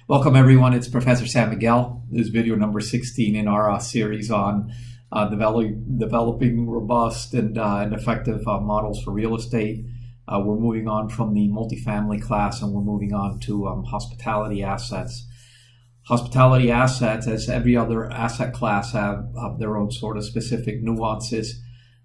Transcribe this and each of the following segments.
Welcome everyone, it's Professor Sam Miguel. This is video number 16 in our series on developing robust and effective models for real estate. We're moving on from the multifamily class and we're moving on to hospitality assets. Hospitality assets, as every other asset class, have their own sort of specific nuances.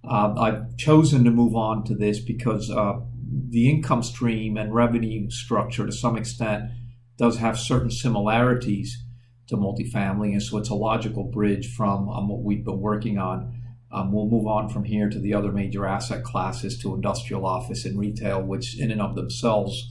I've chosen to move on to this because the income stream and revenue structure to some extent does have certain similarities to multifamily, and so it's a logical bridge from what we've been working on. We'll move on from here to the other major asset classes, to industrial, office, and retail, which in and of themselves,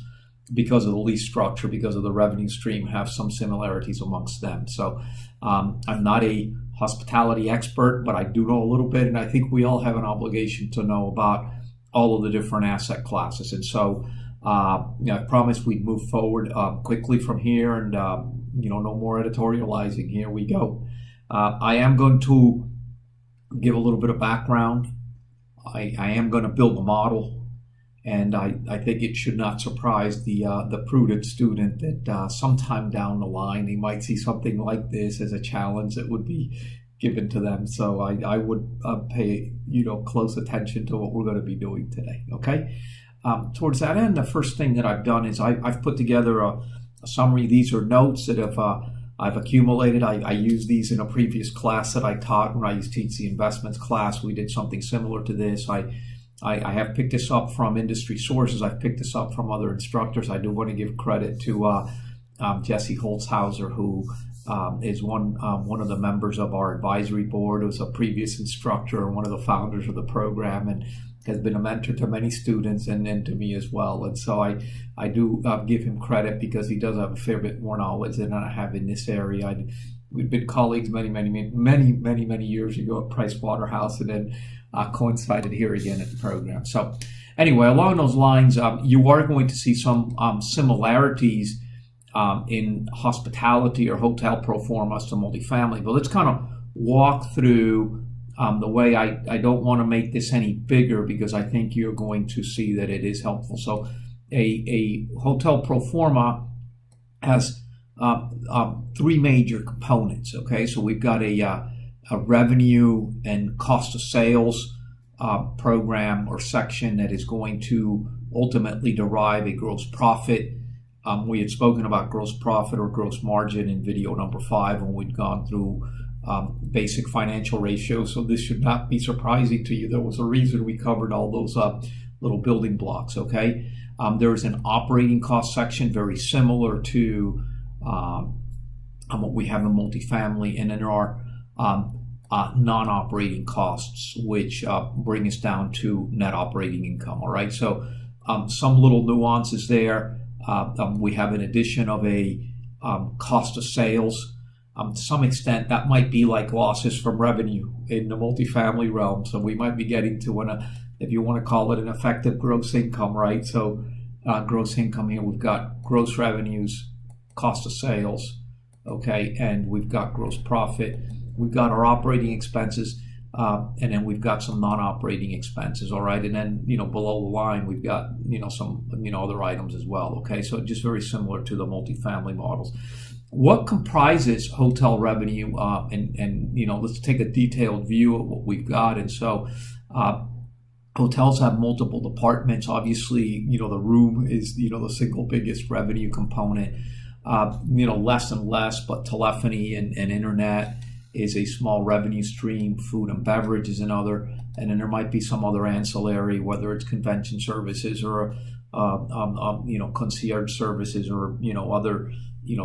because of the lease structure, because of the revenue stream, have some similarities amongst them. So I'm not a hospitality expert, but I do know a little bit, and I think we all have an obligation to know about all of the different asset classes. And so I promised we'd move forward quickly from here, and no more editorializing. Here we go. I am going to give a little bit of background. I am going to build a model, and I think it should not surprise the prudent student that sometime down the line they might see something like this as a challenge that would be given to them. So I would pay close attention to what we're going to be doing today. Okay. Towards that end, the first thing that I've done is I've put together a summary. These are notes that I've accumulated. I used these in a previous class that I taught. When I used to teach the investments class, we did something similar to this. I have picked this up from industry sources. I've picked this up from other instructors. I do want to give credit to Jesse Holzhauser, who is one of the members of our advisory board, who's a previous instructor and one of the founders of the program, and has been a mentor to many students and to me as well. And so I do give him credit because he does have a fair bit more knowledge than I have in this area. We've been colleagues many years ago at Price Waterhouse, and then coincided here again at the program. So anyway, along those lines, you are going to see some similarities in hospitality or hotel pro formas to multifamily. But let's kind of walk through the way. I don't want to make this any bigger because I think you're going to see that it is helpful. So a hotel pro forma has three major components. Okay, so we've got a revenue and cost of sales program or section that is going to ultimately derive a gross profit. We had spoken about gross profit or gross margin in video number 5 when we'd gone through basic financial ratios, so this should not be surprising to you. There was a reason we covered all those little building blocks. Okay, there is an operating cost section very similar to what we have in multifamily, and then there are non-operating costs, which bring us down to net operating income. All right, so some little nuances there. We have an addition of a cost of sales. To some extent, that might be like losses from revenue in the multifamily realm. So we might be getting to if you want to call it, an effective gross income, right? So gross income here, we've got gross revenues, cost of sales, okay, and we've got gross profit. We've got our operating expenses, and then we've got some non-operating expenses, all right? And then, below the line, we've got, some, other items as well, okay? So just very similar to the multifamily models. What comprises hotel revenue? Let's take a detailed view of what we've got. And so hotels have multiple departments. Obviously, the room is, the single biggest revenue component. Less and less, but telephony and internet is a small revenue stream. Food and beverage is another. And then there might be some other ancillary, whether it's convention services or, concierge services or, other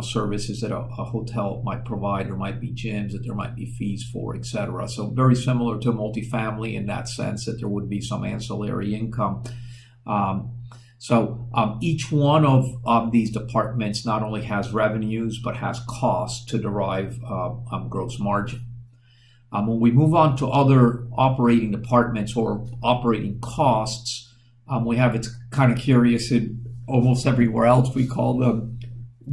services that a hotel might provide. There might be gyms that there might be fees for, etc. So very similar to multifamily in that sense, that there would be some ancillary income. So each one of these departments not only has revenues, but has costs to derive gross margin. When we move on to other operating departments or operating costs, we have, it's kind of curious, in almost everywhere else we call them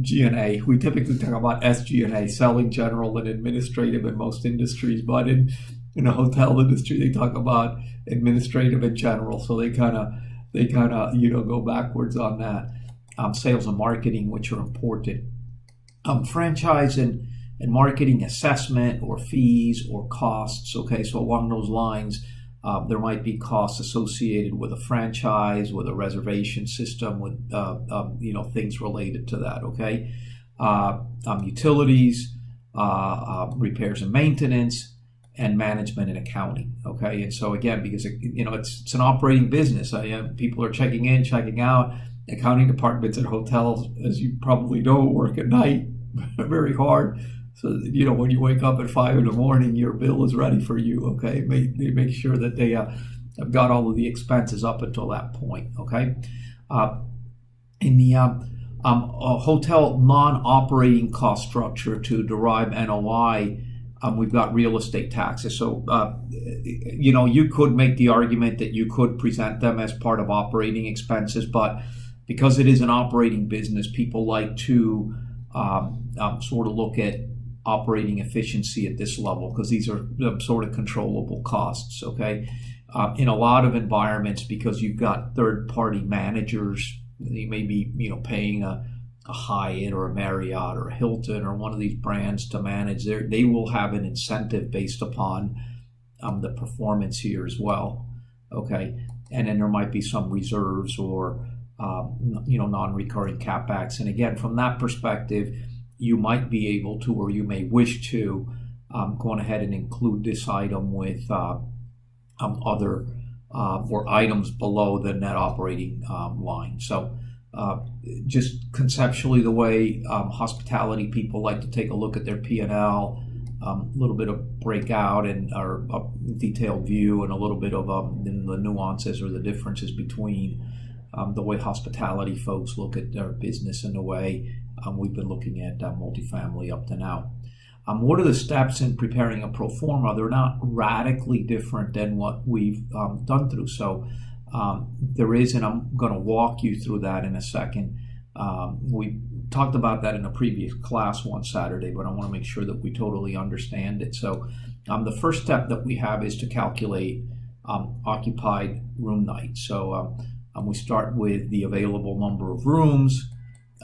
G&A. We typically talk about SG&A, selling, general, and administrative in most industries, but in the hotel industry, they talk about administrative and general. So they kind of go backwards on that. Sales and marketing, which are important. franchise and marketing assessment or fees or costs. Okay, so along those lines, there might be costs associated with a franchise, with a reservation system, with things related to that. Okay, utilities, repairs and maintenance, and management and accounting. Okay, and so again, because it's an operating business, people are checking in, checking out. Accounting departments at hotels, as you probably know, work at night very hard. So when you wake up at 5 a.m, your bill is ready for you. Okay, they make sure that they have got all of the expenses up until that point. Okay, in the hotel non-operating cost structure to derive NOI, we've got real estate taxes. So you could make the argument that you could present them as part of operating expenses, but because it is an operating business, people like to sort of look at operating efficiency at this level because these are sort of controllable costs. Okay, in a lot of environments, because you've got third-party managers, you may be paying a Hyatt or a Marriott or a Hilton or one of these brands to manage. They will have an incentive based upon the performance here as well. Okay, and then there might be some reserves or non-recurring CapEx. And again, from that perspective, you might be able to, or you may wish to, go on ahead and include this item with other or items below the net operating line. So just conceptually, the way hospitality people like to take a look at their P&L, a little bit of breakout and or a detailed view, and a little bit of the nuances or the differences between the way hospitality folks look at their business and the way we've been looking at multifamily up to now. What are the steps in preparing a pro forma? They're not radically different than what we've done through. So there is, and I'm going to walk you through that in a second. We talked about that in a previous class one Saturday, but I want to make sure that we totally understand it. So the first step that we have is to calculate occupied room nights. So we start with the available number of rooms.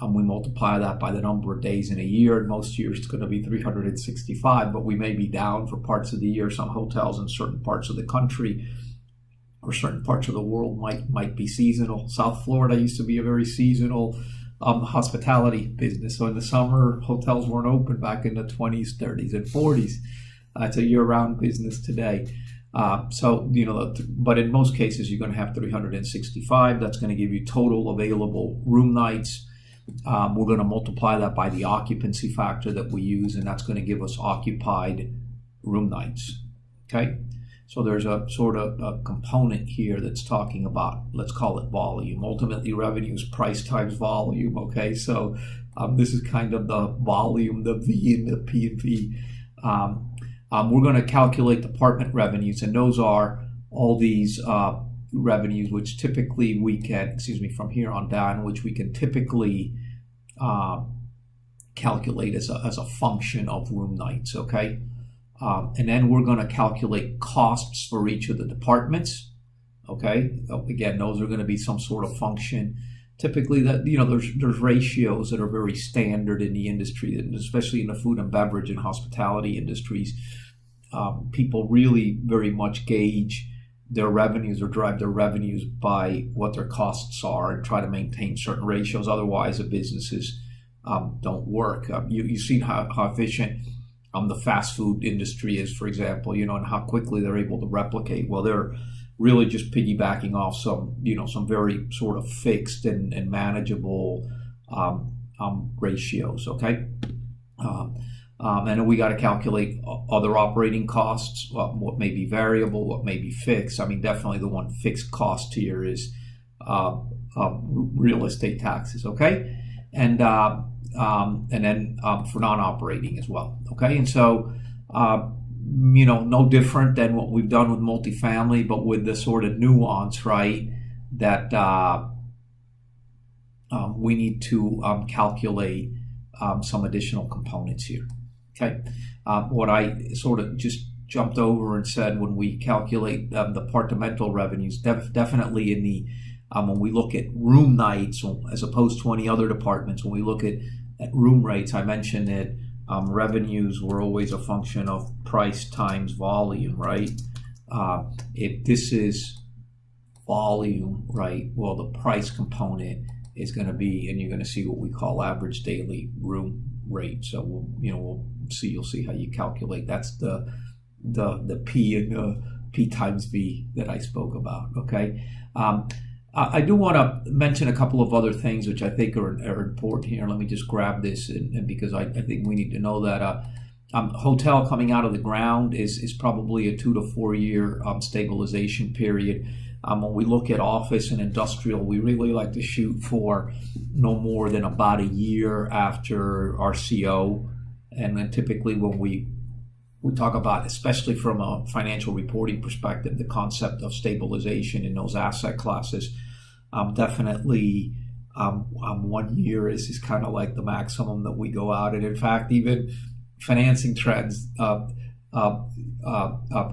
We multiply that by the number of days in a year. In most years, it's going to be 365, but we may be down for parts of the year. Some hotels in certain parts of the country or certain parts of the world might be seasonal. South Florida used to be a very seasonal hospitality business. So in the summer, hotels weren't open back in the 20s, 30s, and 40s. It's a year-round business today. But in most cases, you're going to have 365. That's going to give you total available room nights. We're going to multiply that by the occupancy factor that we use, and that's going to give us occupied room nights. Okay, so there's a sort of a component here that's talking about, let's call it volume. Ultimately, revenue is price times volume. Okay, so this is kind of the volume, the V and the P and V. We're going to calculate department revenues, and those are all these revenues, which typically we can, from here on down, which we can typically calculate as a function of room nights. Okay, and then we're going to calculate costs for each of the departments. Okay, again, those are going to be some sort of function. Typically, that there's ratios that are very standard in the industry, and especially in the food and beverage and hospitality industries. People really very much gauge their revenues or drive their revenues by what their costs are and try to maintain certain ratios. Otherwise, the businesses don't work. You've seen how efficient the fast food industry is, for example, and how quickly they're able to replicate. Well, they're really just piggybacking off some very sort of fixed and manageable ratios. Okay. And then we got to calculate other operating costs, what may be variable, what may be fixed. I mean, definitely the one fixed cost here is real estate taxes, okay? And then for non-operating as well, okay? And so, no different than what we've done with multifamily, but with the sort of nuance, right, that we need to calculate some additional components here. Okay, what I sort of just jumped over and said when we calculate the departmental revenues, definitely in the when we look at room nights as opposed to any other departments, when we look at room rates, I mentioned that revenues were always a function of price times volume, right? If this is volume, right, well, the price component is going to be, and you're going to see what we call average daily room rate. So we'll see. You'll see how you calculate. That's the P and the P times V that I spoke about. Okay. I do want to mention a couple of other things which I think are important here. Let me just grab this, and because I think we need to know that hotel coming out of the ground is probably a 2 to 4 year stabilization period. When we look at office and industrial, we really like to shoot for no more than about a year after RCO. And then typically when we talk about, especially from a financial reporting perspective, the concept of stabilization in those asset classes, definitely 1 year is kind of like the maximum that we go out. And in fact, even financing trends,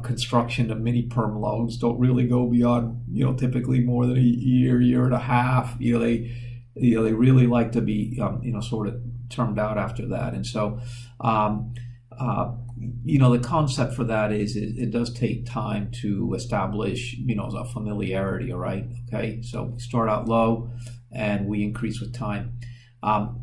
construction of mini perm loans don't really go beyond, typically more than a year and a half. They really like to be, sort of termed out after that. And so, the concept for that is it does take time to establish, a familiarity. All right. Okay. So we start out low and we increase with time.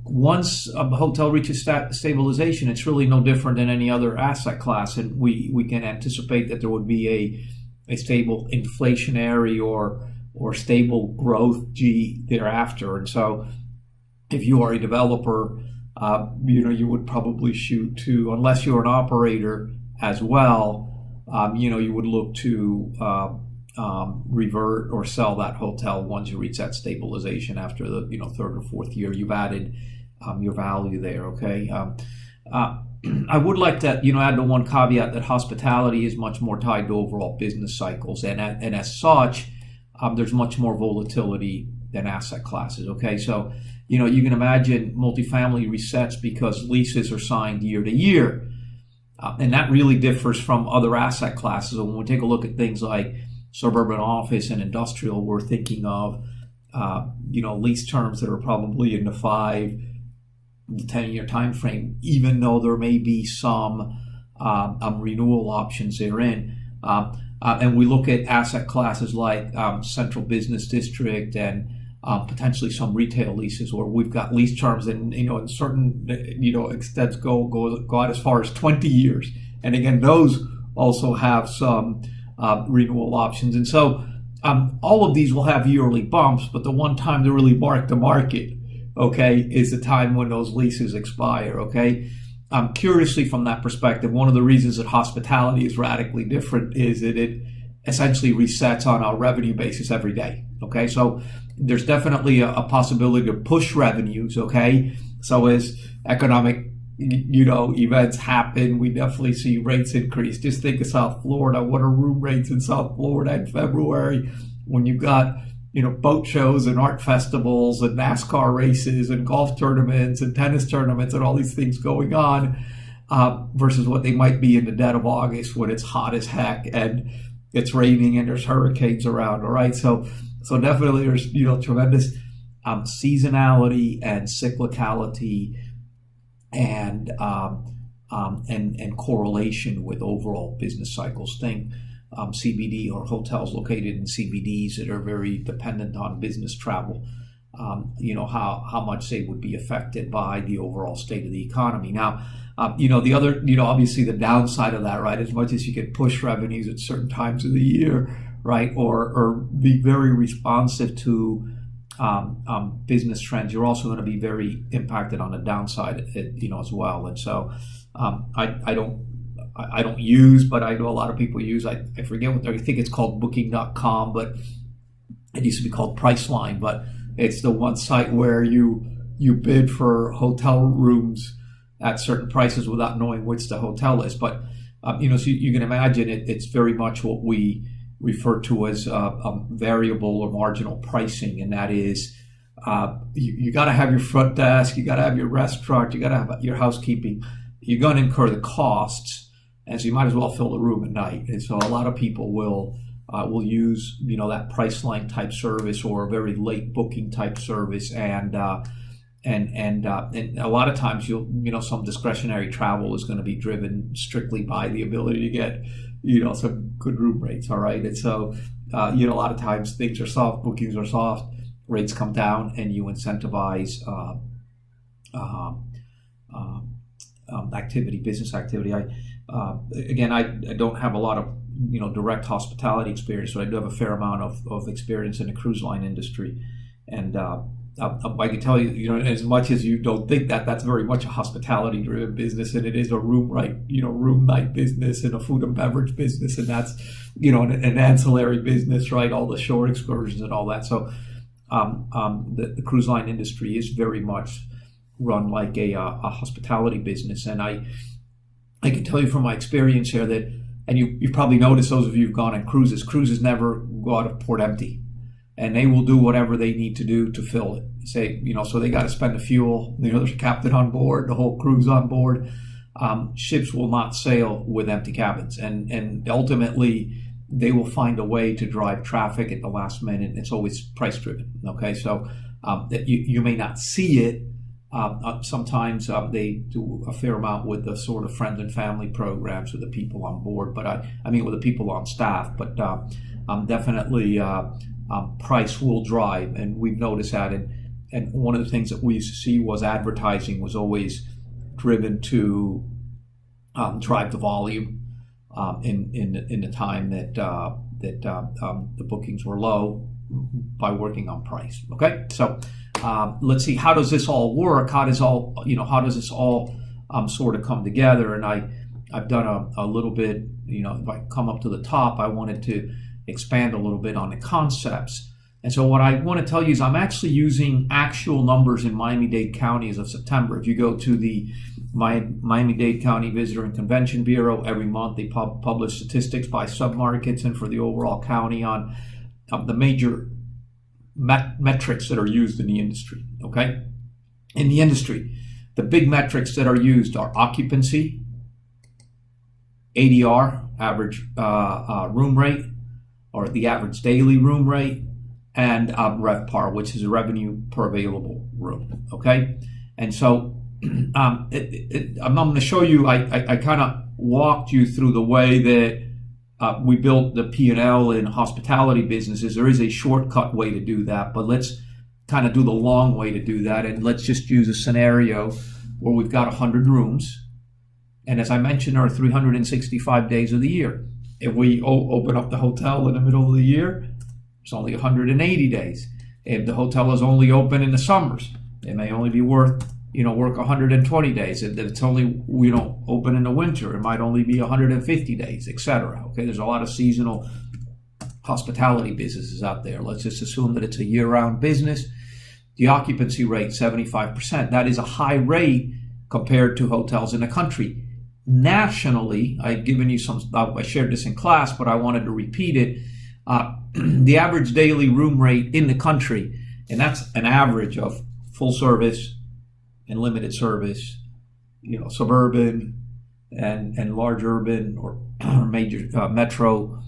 Once a hotel reaches stabilization, it's really no different than any other asset class, and we can anticipate that there would be a stable inflationary or stable growth G thereafter. And so, if you are a developer, you would probably shoot to, unless you're an operator as well, you would look to revert or sell that hotel once you reach that stabilization after the third or fourth year. You've added your value there. Okay. I would like to add the one caveat that hospitality is much more tied to overall business cycles, and as such, there's much more volatility than asset classes. Okay, so you can imagine multifamily resets because leases are signed year to year, and that really differs from other asset classes. And when we take a look at things like suburban office and industrial, we're thinking of lease terms that are probably in the 5 to 10 year time frame, even though there may be some renewal options therein. And we look at asset classes like central business district and potentially some retail leases where we've got lease terms and in certain extents go out as far as 20 years. And again, those also have some renewal options. And so all of these will have yearly bumps, but the one time they really mark the market, okay, is the time when those leases expire. Okay. Curiously, from that perspective, one of the reasons that hospitality is radically different is that it essentially resets on a revenue basis every day. Okay, so there's definitely a possibility to push revenues. Okay, so as economic events happen, we definitely see rates increase. Just think of South Florida. What are room rates in South Florida in February when you've got boat shows and art festivals and NASCAR races and golf tournaments and tennis tournaments and all these things going on, versus what they might be in the dead of August when it's hot as heck and it's raining and there's hurricanes around. All right, so definitely there's tremendous seasonality and cyclicality and correlation with overall business cycles. Think CBD or hotels located in CBDs that are very dependent on business travel, how much they would be affected by the overall state of the economy. Now, the other, obviously the downside of that, right, as much as you can push revenues at certain times of the year, right, or be very responsive to business trends, you're also going to be very impacted on the downside, as well. And so I don't use, but I know a lot of people use, I forget what I think it's called booking.com, but it used to be called Priceline, but it's the one site where you bid for hotel rooms at certain prices without knowing which the hotel is. But, so you can imagine it's very much what we refer to as variable or marginal pricing. And that is, you got to have your front desk, you got to have your restaurant, you got to have your housekeeping. You're going to incur the costs. And so you might as well fill the room at night. And so a lot of people will use that Priceline type service or a very late booking type service, and and a lot of times some discretionary travel is going to be driven strictly by the ability to get some good room rates. All right, and so a lot of times things are soft, bookings are soft, rates come down, and you incentivize business activity. I don't have a lot of direct hospitality experience, but I do have a fair amount of experience in the cruise line industry, and I can tell you, as much as you don't think that, that's very much a hospitality-driven business, and it is a room night business and a food and beverage business, and that's an ancillary business, right? All the shore excursions and all that. So the cruise line industry is very much run like a hospitality business, and I can tell you from my experience here that, and you've probably noticed, those of you who've gone on cruises never go out of port empty. And they will do whatever they need to do to fill it. So they got to spend the fuel. There's a captain on board, the whole crew's on board. Ships will not sail with empty cabins, and ultimately they will find a way to drive traffic at the last minute. It's always price driven. Okay, so you may not see it. Sometimes they do a fair amount with the sort of friends and family programs with the people on board, but I mean with the people on staff. But definitely. Price will drive, and we've noticed that. And one of the things that we used to see was advertising was always driven to drive the volume in the time that the bookings were low by working on price. Okay, so let's see, how does this all work? How does this all sort of come together? And I've done a little bit. If I come up to the top, I wanted to expand a little bit on the concepts. And so what I want to tell you is I'm actually using actual numbers in Miami-Dade County as of September. If you go to the Miami-Dade County Visitor and Convention Bureau, every month they publish statistics by submarkets and for the overall county on the major metrics that are used in the industry. Okay, in the industry, the big metrics that are used are occupancy, ADR, average room rate, or the average daily room rate, and RevPAR, which is revenue per available room. Okay, and so I'm going to show you. I kind of walked you through the way that we built the P&L in hospitality businesses. There is a shortcut way to do that, but let's kind of do the long way to do that, and let's just use a scenario where we've got 100 rooms, and as I mentioned, there are 365 days of the year. If we open up the hotel in the middle of the year, it's only 180 days. If the hotel is only open in the summers, it may only be work 120 days. If it's only open in the winter, it might only be 150 days, etc. Okay, there's a lot of seasonal hospitality businesses out there. Let's just assume that it's a year-round business. The occupancy rate, 75%. That is a high rate compared to hotels in the country. Nationally, I've given you I shared this in class, but I wanted to repeat it. The average daily room rate in the country, and that's an average of full service and limited service, suburban and large urban or major metro.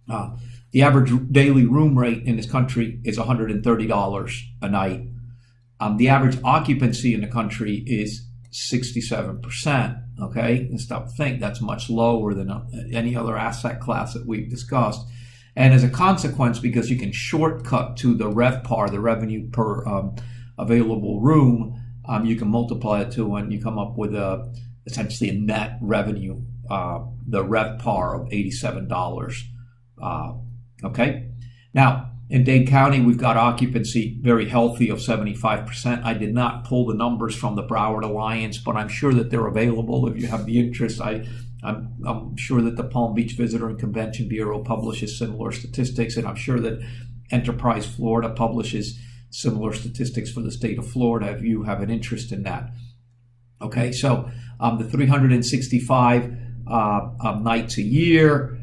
The average daily room rate in this country is $130 a night. The average occupancy in the country is 67%. Okay, and stop to think that's much lower than any other asset class that we've discussed. And as a consequence, because you can shortcut to the RevPAR, the revenue per available room, you can multiply it to when you come up with essentially a net revenue, the RevPAR of $87. Okay, now in Dade County, we've got occupancy very healthy of 75%. I did not pull the numbers from the Broward Alliance, but I'm sure that they're available if you have the interest. I'm sure that the Palm Beach Visitor and Convention Bureau publishes similar statistics, and I'm sure that Enterprise Florida publishes similar statistics for the state of Florida if you have an interest in that. Okay, so the 365 nights a year,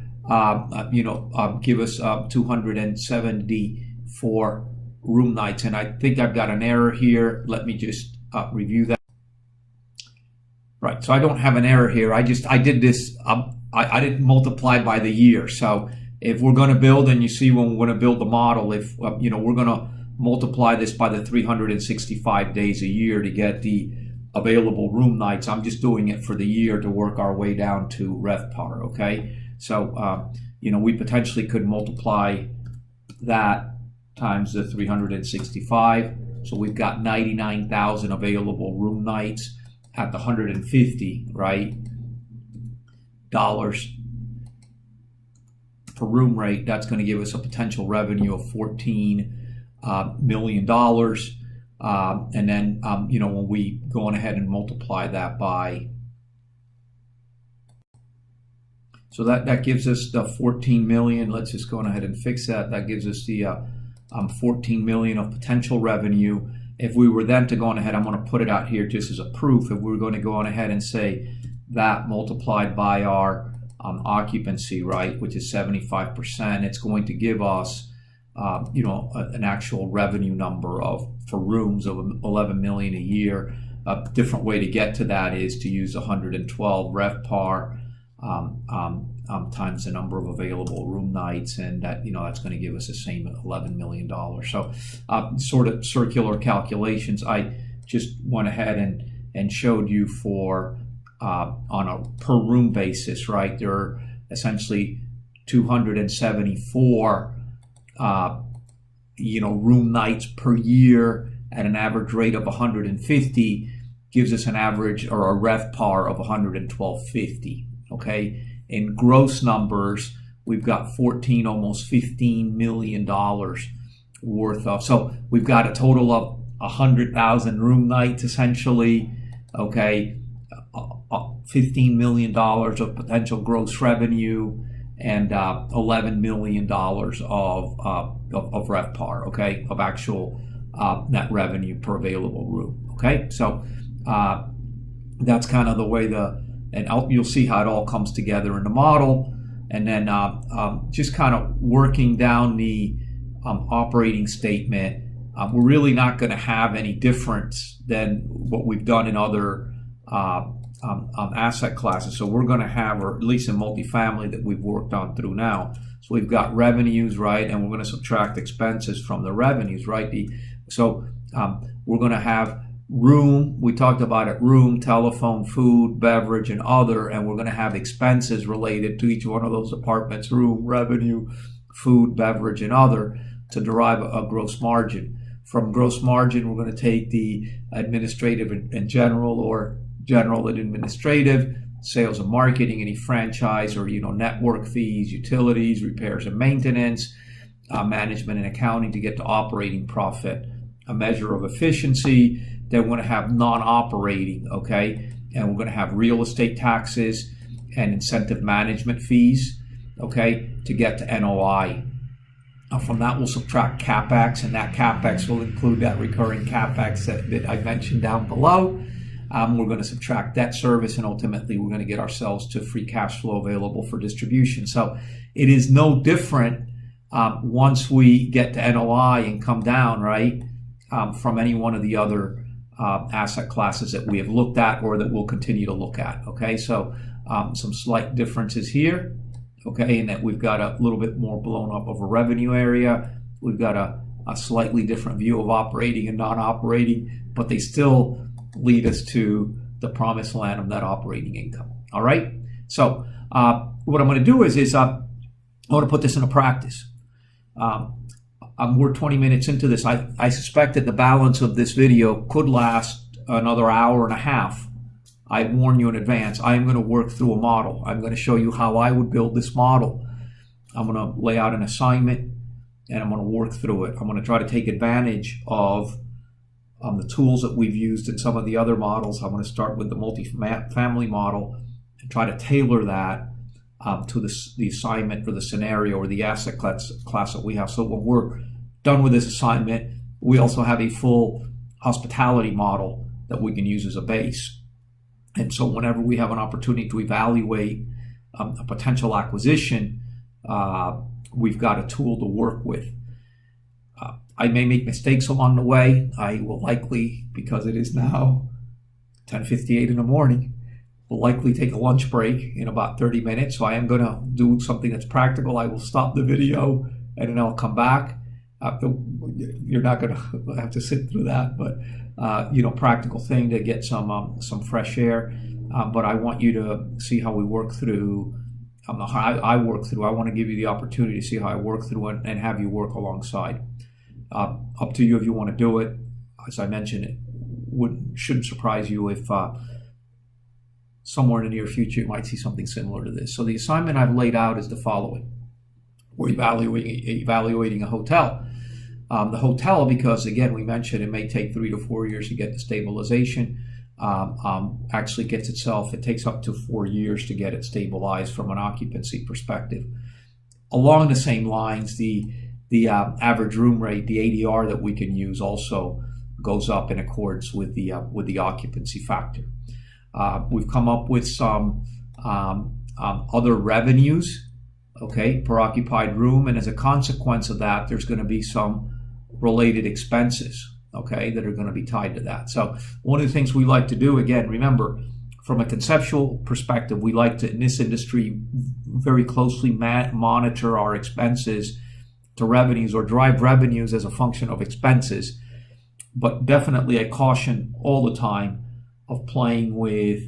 give us 274 room nights. And I think I've got an error here. Let me just review that. Right, so I don't have an error here. I did this, I didn't multiply by the year. So if we're going to build, and you see when we're going to build the model, if we're going to multiply this by the 365 days a year to get the available room nights. I'm just doing it for the year to work our way down to RevPAR, okay? So, we potentially could multiply that times the 365. So we've got 99,000 available room nights at the 150, right? Dollars per room rate. That's going to give us a potential revenue of $14 million. And then, when we go on ahead and multiply that by, so that gives us the 14 million. Let's just go on ahead and fix that. That gives us the 14 million of potential revenue. If we were then to go on ahead, I'm going to put it out here just as a proof. If we were going to go on ahead and say that multiplied by our occupancy, right, which is 75%, it's going to give us, an actual revenue number for rooms of 11 million a year. A different way to get to that is to use 112 RevPAR times the number of available room nights, and that's going to give us the same $11 million. So sort of circular calculations. I just went ahead and showed you for on a per room basis, right? There are essentially 274 room nights per year at an average rate of 150 gives us an average or a RevPAR of 112.50. Okay, in gross numbers, we've got almost $15 million worth of. So we've got a total of 100,000 room nights essentially. Okay, $15 million of potential gross revenue and $11 million of RevPAR. Okay, of actual net revenue per available room. Okay, so that's kind of the way you'll see how it all comes together in the model, and then just kind of working down the operating statement. We're really not going to have any difference than what we've done in other asset classes. So we're going to have, or at least in multifamily that we've worked on through now. So we've got revenues, right, and we're going to subtract expenses from the revenues, right? We're going to have room, we talked about it, room, telephone, food, beverage, and other, and we're going to have expenses related to each one of those departments: room, revenue, food, beverage, and other, to derive a gross margin. From gross margin, we're going to take the administrative and general, or general and administrative, sales and marketing, any franchise or network fees, utilities, repairs and maintenance, management and accounting, to get to operating profit, a measure of efficiency. Then we're going to have non-operating, okay, and we're going to have real estate taxes and incentive management fees, okay, to get to NOI. From that, we'll subtract CapEx, and that CapEx will include that recurring CapEx that I mentioned down below. We're going to subtract debt service, and ultimately we're going to get ourselves to free cash flow available for distribution. So it is no different once we get to NOI and come down, right, from any one of the other asset classes that we have looked at or that we'll continue to look at. Okay, so some slight differences here. Okay, and that we've got a little bit more blown up of a revenue area. We've got a slightly different view of operating and non-operating, but they still lead us to the promised land of net operating income. All right, so what I'm going to do is I want to put this into practice. We're 20 minutes into this. I suspect that the balance of this video could last another hour and a half. I warn you in advance. I am going to work through a model. I'm going to show you how I would build this model. I'm going to lay out an assignment, and I'm going to work through it. I'm going to try to take advantage of the tools that we've used in some of the other models. I'm going to start with the multifamily model and try to tailor that to the assignment or the scenario or the asset class that we have. So when we're done with this assignment, we also have a full hospitality model that we can use as a base. And so whenever we have an opportunity to evaluate a potential acquisition, we've got a tool to work with. I may make mistakes along the way. I will likely, because it is now 10:58 in the morning, will likely take a lunch break in about 30 minutes. So I am going to do something that's practical. I will stop the video and then I'll come back. You're not going to have to sit through that, but practical thing to get some fresh air. But I want you to see how we work through. I work through. I want to give you the opportunity to see how I work through it and have you work alongside. Up to you if you want to do it. As I mentioned, it shouldn't surprise you if somewhere in the near future you might see something similar to this. So the assignment I've laid out is the following. We're evaluating a hotel. The hotel, because again, we mentioned it may take 3 to 4 years to get the stabilization, actually gets itself, it takes up to 4 years to get it stabilized from an occupancy perspective. Along the same lines, the average room rate, the ADR that we can use, also goes up in accordance with the occupancy factor. We've come up with some other revenues, okay, per occupied room, and as a consequence of that, there's going to be some related expenses, okay, that are going to be tied to that. So one of the things we like to do, again, remember, from a conceptual perspective, we like to, in this industry, very closely monitor our expenses to revenues or drive revenues as a function of expenses. But definitely I caution all the time of playing with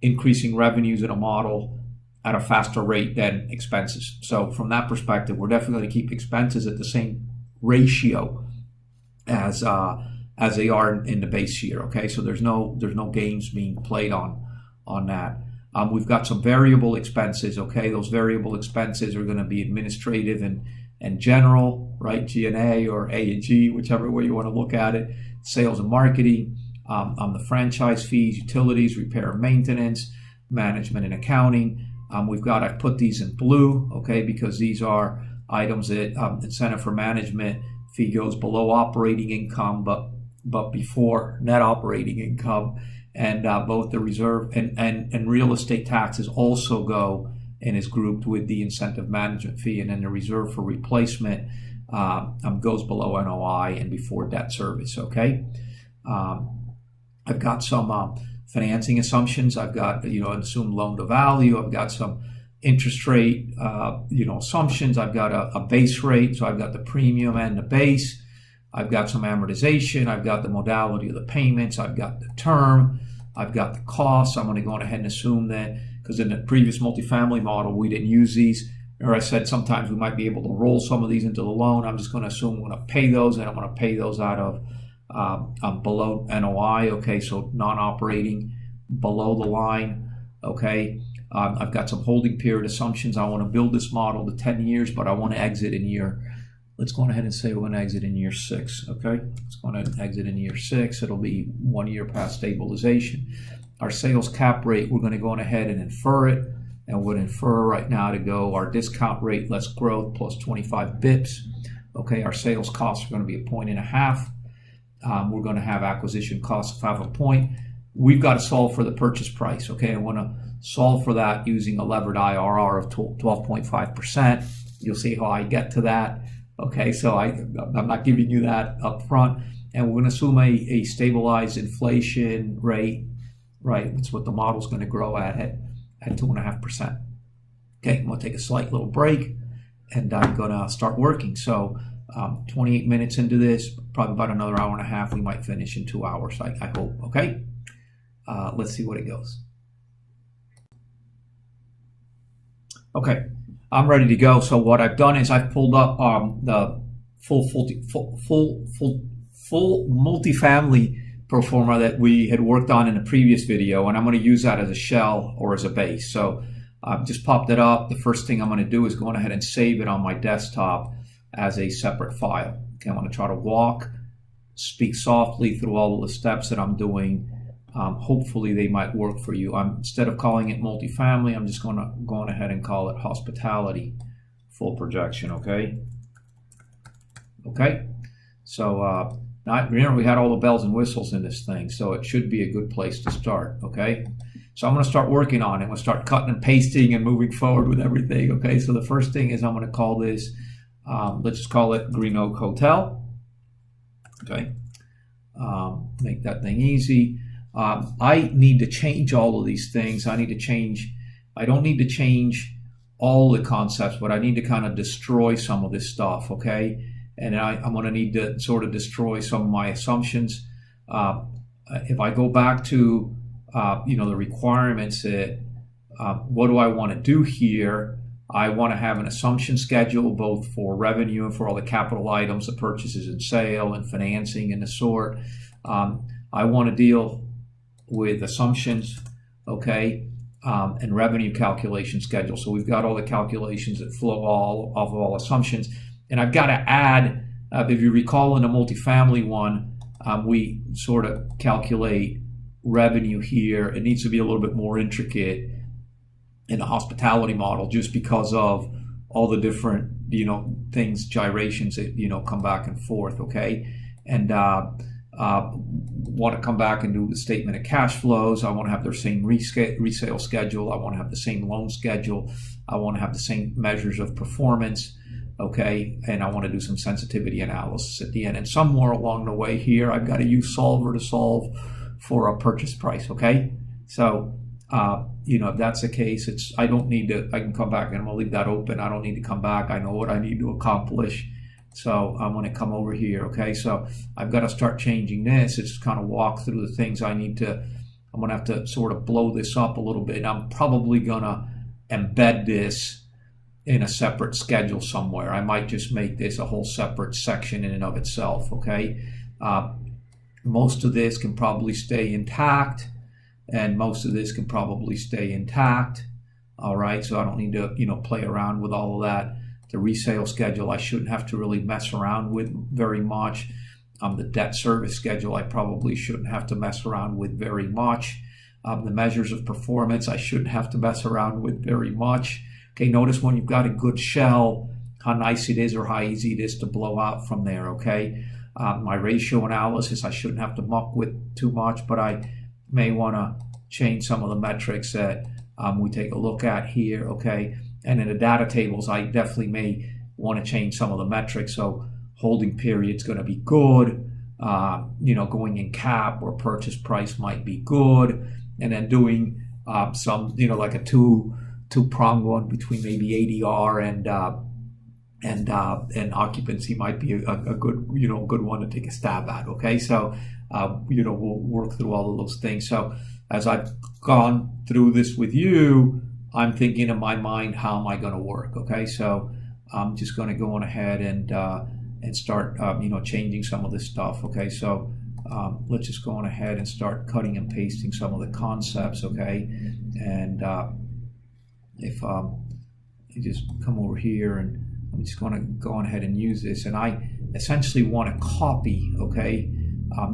increasing revenues in a model at a faster rate than expenses. So from that perspective, we're definitely going to keep expenses at the same ratio as they are in the base year. Okay, so there's no games being played on that. We've got some variable expenses. Okay, those variable expenses are going to be administrative and general, right? G&A or A&G, whichever way you want to look at it. Sales and marketing, the franchise fees, utilities, repair and maintenance, management and accounting. I've put these in blue, okay, because these are items that incentive for management fee goes below operating income, but before net operating income, and both the reserve and real estate taxes also go and is grouped with the incentive management fee, and then the reserve for replacement goes below NOI and before debt service. Okay, I've got some financing assumptions. I've got assumed loan to value. I've got some interest rate assumptions. I've got a base rate, so I've got the premium and the base. I've got some amortization. I've got the modality of the payments. I've got the term. I've got the costs. I'm going to go ahead and assume that, because in the previous multifamily model we didn't use these, or I said sometimes we might be able to roll some of these into the loan. I'm just going to assume I'm going to pay those, and I'm going to pay those out of below NOI. Okay, so non-operating below the line. Okay, I've got some holding period assumptions. I want to build this model to 10 years, but I want to exit in year. Let's go ahead and say we're going to exit in year 6. Okay, let's go ahead and exit in year 6. It'll be 1 year past stabilization. Our sales cap rate, we're going to go ahead and infer it, and we'll infer right now to go our discount rate less growth plus 25 bips. Okay, our sales costs are going to be 1.5. We're going to have acquisition costs of 0.5 point. We've got to solve for the purchase price. Okay, I want to solve for that using a levered IRR of 12.5%. You'll see how I get to that. Okay, so I'm not giving you that up front. And we're going to assume a stabilized inflation rate, right? It's what the model's going to grow at 2.5%. Okay, I'm going to take a slight little break, and I'm going to start working. So 28 minutes into this, probably about another hour and a half. We might finish in 2 hours, I hope. Okay, let's see what it goes. Okay, I'm ready to go. So what I've done is I've pulled up the full multifamily pro forma that we had worked on in a previous video, and I'm going to use that as a shell or as a base. So I've just popped it up. The first thing I'm going to do is go ahead and save it on my desktop as a separate file. Okay, I'm going to try to speak softly through all of the steps that I'm doing. Hopefully they might work for you. Instead of calling it multifamily, I'm just going to go ahead and call it hospitality full projection. Okay. Okay. So remember, we had all the bells and whistles in this thing, so it should be a good place to start. Okay. So I'm going to start working on it. I'm going to start cutting and pasting and moving forward with everything. Okay. So the first thing is I'm going to call this, let's just call it Green Oak Hotel. Okay. Make that thing easy. I need to change all of these things. I don't need to change all the concepts, but I need to kind of destroy some of this stuff, okay? and I'm going to need to sort of destroy some of my assumptions. If I go back to the requirements, what do I want to do here? I want to have an assumption schedule both for revenue and for all the capital items, the purchases and sale and financing and the sort. I want to deal with assumptions, okay, and revenue calculation schedule. So we've got all the calculations that flow all off of all assumptions. And I've got to add, if you recall in the multifamily one, we sort of calculate revenue here. It needs to be a little bit more intricate in the hospitality model just because of all the different, things, gyrations that, come back and forth, okay? And want to come back and do the statement of cash flows. I want to have their same resale schedule. I want to have the same loan schedule. I want to have the same measures of performance, okay? And I want to do some sensitivity analysis at the end. And somewhere along the way here, I've got to use Solver to solve for a purchase price, okay? So, if that's the case, I don't need to, I can come back and I'm going to leave that open. I don't need to come back. I know what I need to accomplish. So I'm going to come over here, okay? So I've got to start changing this. It's just kind of walk through the things I'm going to have to sort of blow this up a little bit. I'm probably going to embed this in a separate schedule somewhere. I might just make this a whole separate section in and of itself, okay? Most of this can probably stay intact, and most of this can probably stay intact, all right? So I don't need to, play around with all of that. The resale schedule, I shouldn't have to really mess around with very much. The debt service schedule, I probably shouldn't have to mess around with very much. The measures of performance, I shouldn't have to mess around with very much. Okay, notice when you've got a good shell, how nice it is or how easy it is to blow out from there, okay? My ratio analysis, I shouldn't have to muck with too much, but I may want to change some of the metrics that we take a look at here, okay? And in the data tables, I definitely may want to change some of the metrics. So holding period's going to be good. Going in cap or purchase price might be good. And then doing some, like a two-pronged one between maybe ADR and occupancy might be a good, good one to take a stab at. Okay, so we'll work through all of those things. So as I've gone through this with you, I'm thinking in my mind, how am I going to work? Okay, so I'm just going to go on ahead and start, changing some of this stuff. Okay, so let's just go on ahead and start cutting and pasting some of the concepts. Okay, and if you just come over here, and I'm just going to go on ahead and use this, and I essentially want to copy, okay,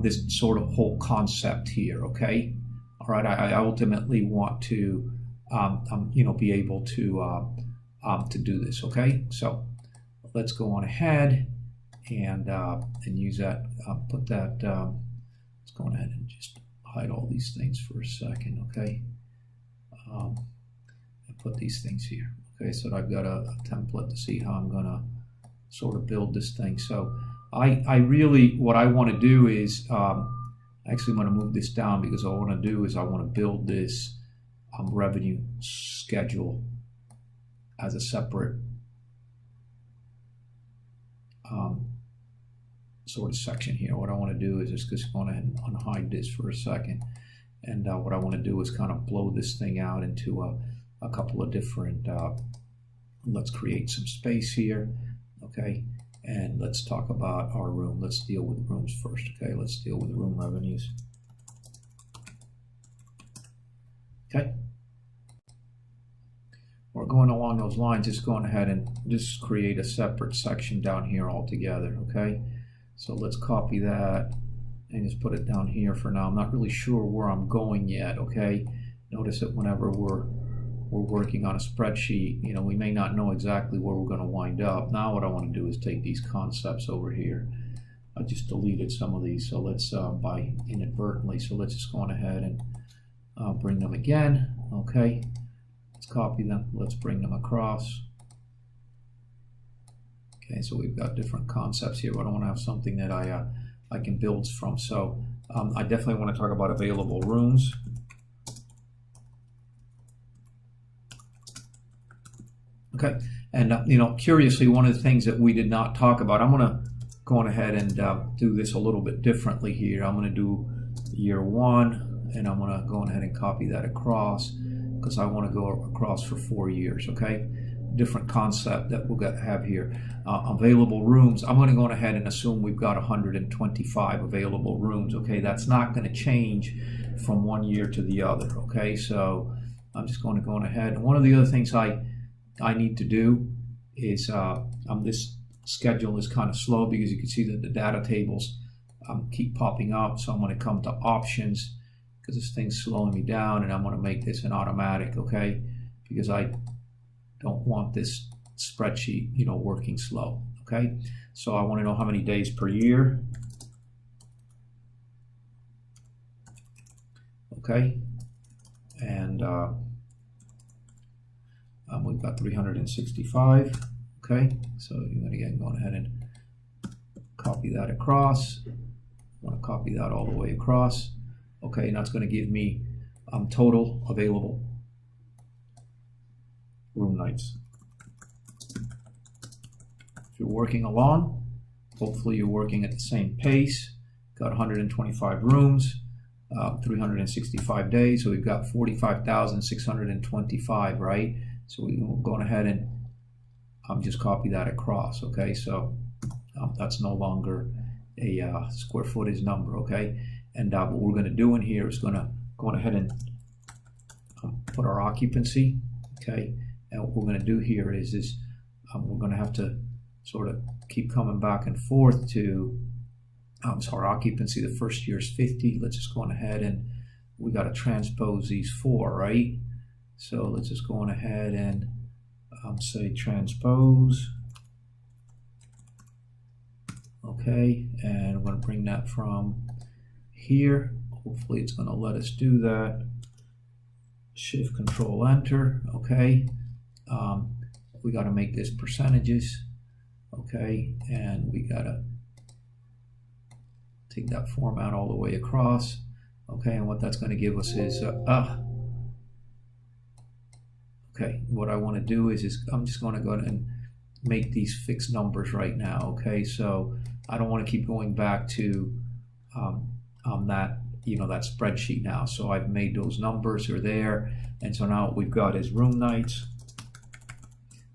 this sort of whole concept here. Okay, all right, I ultimately want to be able to do this. Okay, so let's go on ahead and use that. Put that. Let's go on ahead and just hide all these things for a second. Okay, and put these things here. Okay, so I've got a template to see how I'm gonna sort of build this thing. So I really, what I want to do is actually I'm going to move this down, because all I want to do is I want to build this revenue schedule as a separate sort of section here. What I want to do is just go ahead and unhide this for a second, and what I want to do is kind of blow this thing out into a couple of different let's create some space here. Okay, and let's talk about our room. Let's deal with rooms first. Okay, let's deal with room revenues. Okay, we're going along those lines. Just going ahead and just create a separate section down here altogether. Okay, so let's copy that and just put it down here for now. I'm not really sure where I'm going yet. Okay, notice that whenever we're working on a spreadsheet, we may not know exactly where we're going to wind up. Now what I want to do is take these concepts over here. I just deleted some of these, so let's by inadvertently, so let's just go on ahead and bring them again. Okay, let's copy them, let's bring them across. Okay, so we've got different concepts here, but I want to have something that I can build from. So I definitely want to talk about available rooms. Okay, and curiously, one of the things that we did not talk about, I'm going to going ahead and do this a little bit differently here. I'm going to do year 1, and I'm going to go ahead and copy that across because I want to go across for 4 years, okay? Different concept that we'll have here. Available rooms, I'm going to go ahead and assume we've got 125 available rooms, okay? That's not going to change from 1 year to the other, okay? So I'm just going to go ahead. And one of the other things I need to do is, this schedule is kind of slow because you can see that the data tables keep popping up. So I'm going to come to options because this thing's slowing me down, and I'm going to make this an automatic, okay? Because I don't want this spreadsheet, working slow, okay? So I want to know how many days per year, okay? And we've got 365, okay? So you're going to again go ahead and copy that across. I want to copy that all the way across, okay? And that's going to give me total available room nights. If you're working along, hopefully you're working at the same pace. Got 125 rooms, 365 days, so we've got 45,625, right? So we're going ahead and just copy that across, okay? So that's no longer a square footage number, okay? And what we're going to do in here is going to go ahead and put our occupancy, okay? And what we're going to do here is we're going to have to sort of keep coming back and forth to, so our occupancy, the first year is 50. Let's just go on ahead and we got to transpose these 4, right? So let's just go on ahead and say transpose. Okay, and we're going to bring that from here. Hopefully it's going to let us do that. Shift Control Enter. Okay, we got to make this percentages. Okay, and we got to take that format all the way across. Okay, and what that's going to give us is okay, what I want to do is I'm just going to go ahead and make these fixed numbers right now. Okay, so I don't want to keep going back to that, that spreadsheet now. So I've made those numbers are there, and so now what we've got is room nights.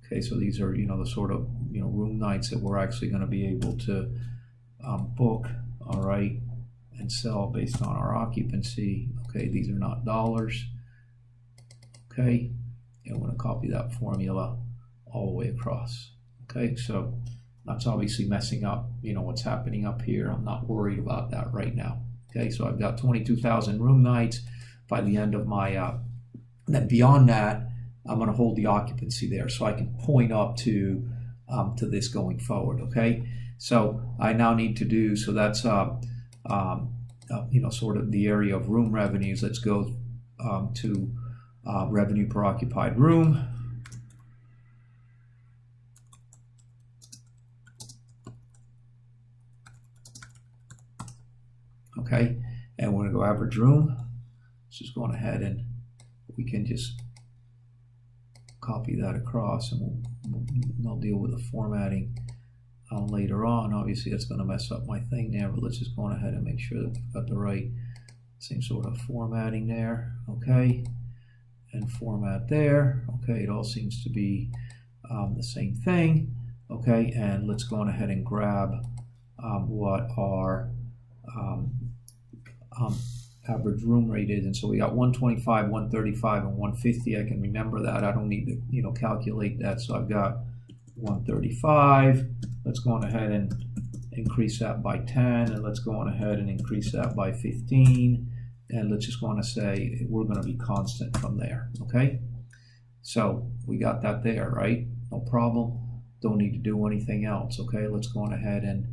Okay, so these are the sort of room nights that we're actually going to be able to book, all right, and sell based on our occupancy. Okay, these are not dollars. Okay, and we're going to copy that formula all the way across. Okay, so that's obviously messing up, what's happening up here. I'm not worried about that right now. Okay, so I've got 22,000 room nights by the end of my, then beyond that, I'm going to hold the occupancy there so I can point up to this going forward. Okay, so I now need to do, so that's, sort of the area of room revenues. Let's go to revenue per occupied room. Okay, and we're going to go average room. Let's just go on ahead and we can just copy that across, and we'll deal with the formatting later on. Obviously that's going to mess up my thing there, but let's just go on ahead and make sure that we've got the right same sort of formatting there. Okay, and format there. Okay, it all seems to be the same thing. Okay, and let's go on ahead and grab what our average room rate is. And so we got 125, 135, and 150. I can remember that. I don't need to calculate that. So I've got 135. Let's go on ahead and increase that by 10, and let's go on ahead and increase that by 15, and let's just want to say we're going to be constant from there. Okay, so we got that there, right? No problem. Don't need to do anything else. Okay, let's go on ahead and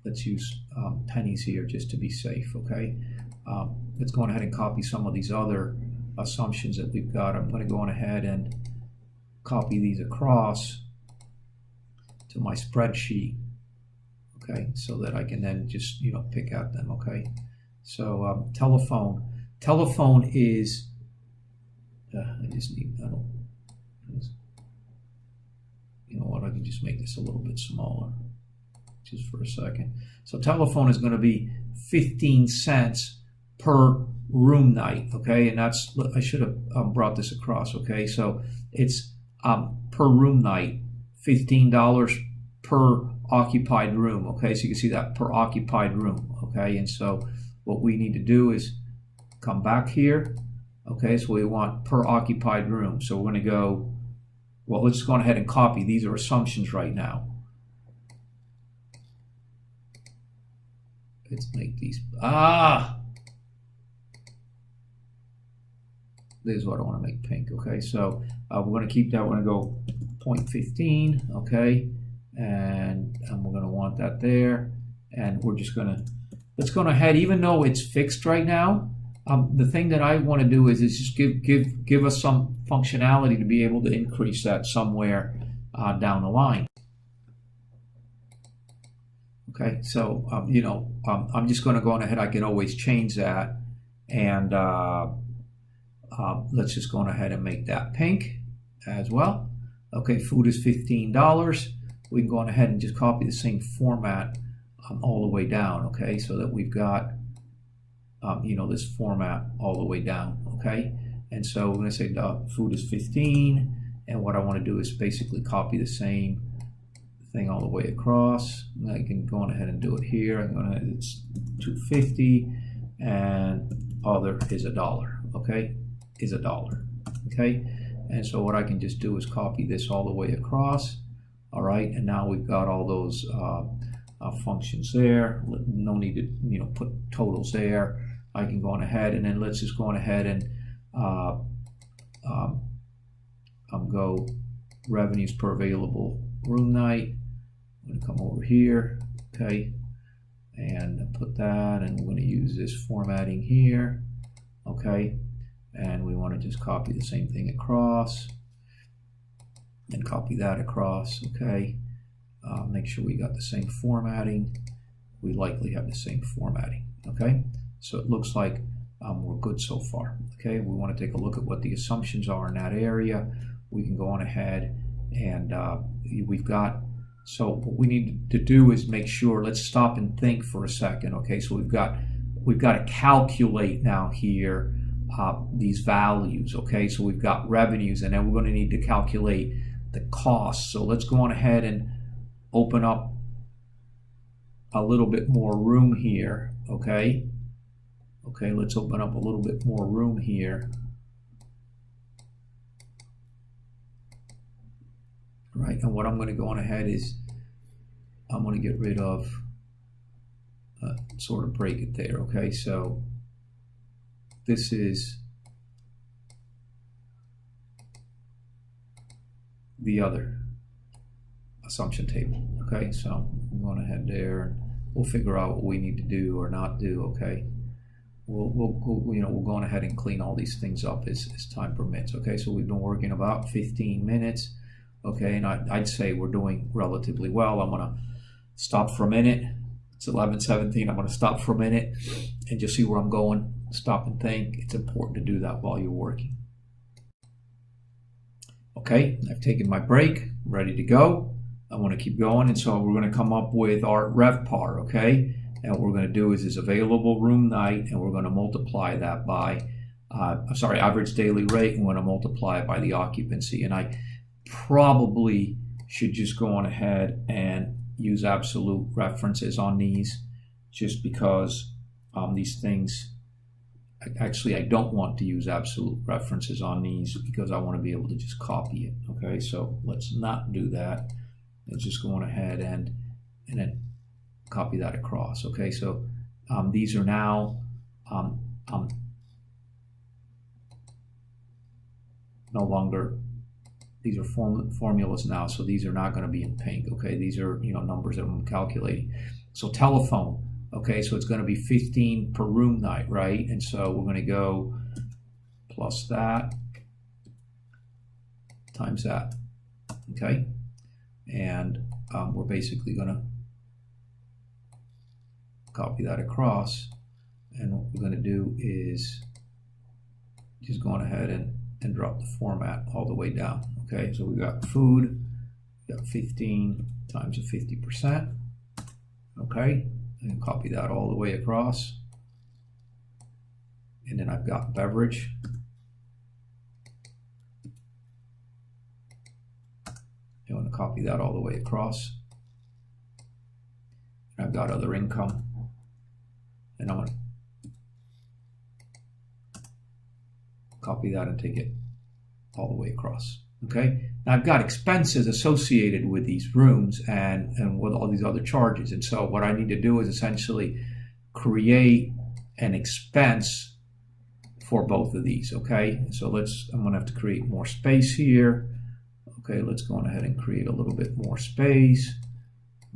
let's use pennies here just to be safe. Okay, let's go on ahead and copy some of these other assumptions that we've got. I'm going to go on ahead and copy these across to my spreadsheet. Okay, so that I can then just pick at them. Okay, so telephone is I just need, you know what, I can just make this a little bit smaller. just for a second. So telephone is going to be 15 cents per room night, okay? And that's, I should have brought this across, okay? So it's per room night, $15 per occupied room, okay? So you can see that per occupied room, okay? And so what we need to do is come back here, okay? So we want per occupied room. So we're going to go, well, let's go ahead and copy. These are assumptions right now. Let's make these, this is what I want to make pink, okay? So we're going to keep that, we're going to go 0.15, okay? And we're going to want that there. And we're just going to, let's go ahead, even though it's fixed right now, the thing that I want to do is just give us some functionality to be able to increase that somewhere down the line. Okay, so I'm just going to go on ahead. I can always change that, and let's just go on ahead and make that pink as well. Okay, food is $15. We can go on ahead and just copy the same format all the way down. Okay, so that we've got this format all the way down. Okay, and so we're going to say food is 15, and what I want to do is basically copy the same thing all the way across. And I can go on ahead and do it here. I'm going to, it's $2.50, and other is $1. Okay, is $1. Okay, and so what I can just do is copy this all the way across. All right, and now we've got all those functions there. No need to put totals there. I can go on ahead, and then let's just go on ahead and go revenues per available room night. I'm going to come over here, okay, and put that, and we're going to use this formatting here, okay, and we want to just copy the same thing across and copy that across, okay. Make sure we got the same formatting. We likely have the same formatting, okay. So it looks like we're good so far, okay. We want to take a look at what the assumptions are in that area. We can go on ahead and we've got, so what we need to do is make sure, let's stop and think for a second, okay. So we've got to calculate now here these values, okay. So we've got revenues, and then we're going to need to calculate the costs. So let's go on ahead and open up a little bit more room here, okay. Okay, let's open up a little bit more room here. Right, and what I'm going to go on ahead is I'm going to get rid of, sort of break it there, okay. So this is the other assumption table, okay. So I'm going ahead there, and we'll figure out what we need to do or not do, okay. We'll go on ahead and clean all these things up as time permits, okay. So we've been working about 15 minutes, okay, and I'd say we're doing relatively well. I'm going to stop for a minute. It's 11:17. I'm going to stop for a minute and just see where I'm going. Stop and think. It's important to do that while you're working. Okay, I've taken my break, ready to go. I want to keep going, and so we're going to come up with our RevPAR, okay? And what we're going to do is available room night, and we're going to multiply that by, average daily rate, and we're going to multiply it by the occupancy. And I probably should just go on ahead and use absolute references on these, just because these things, actually I don't want to use absolute references on these because I want to be able to just copy it, okay? So let's not do that. Let's just go on ahead and then copy that across, okay? So these are now no longer, these are formulas now, so these are not going to be in pink, okay? These are numbers that I'm calculating. So telephone, okay, so it's going to be 15 per room night, right? And so we're going to go plus that times that, okay? And we're basically going to copy that across, and what we're going to do is just go on ahead and drop the format all the way down, okay? So we got food, we got 15 times a 50%, Okay, and copy that all the way across. And then I've got beverage. I want to copy that all the way across. And I've got other income. And I want to copy that and take it all the way across. Okay, now I've got expenses associated with these rooms and with all these other charges. And so what I need to do is essentially create an expense for both of these. Okay, so I'm going to have to create more space here. Okay, let's go on ahead and create a little bit more space.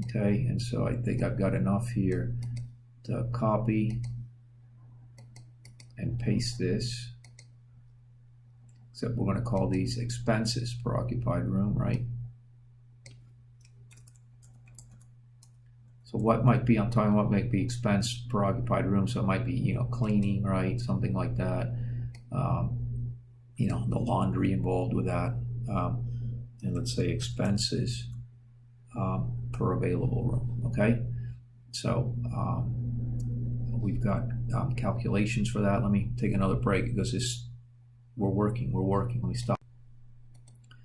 Okay, and so I think I've got enough here to copy and paste this. Except we're going to call these expenses per occupied room, right? So what might be, I'm talking about might be expense per occupied room. So it might be, cleaning, right? Something like that. The laundry involved with that. And let's say expenses per available room, okay? So we've got calculations for that. Let me take another break because we're working. Let me stop.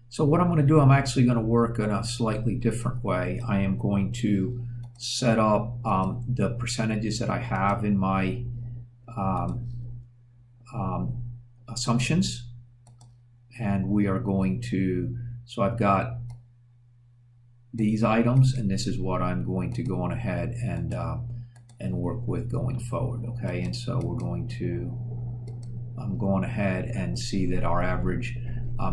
So what I'm going to do, I'm actually going to work in a slightly different way. I am going to set up the percentages that I have in my assumptions. And we are going to, so I've got these items, and this is what I'm going to go on ahead and work with going forward, okay? And so I'm going ahead and see that our average,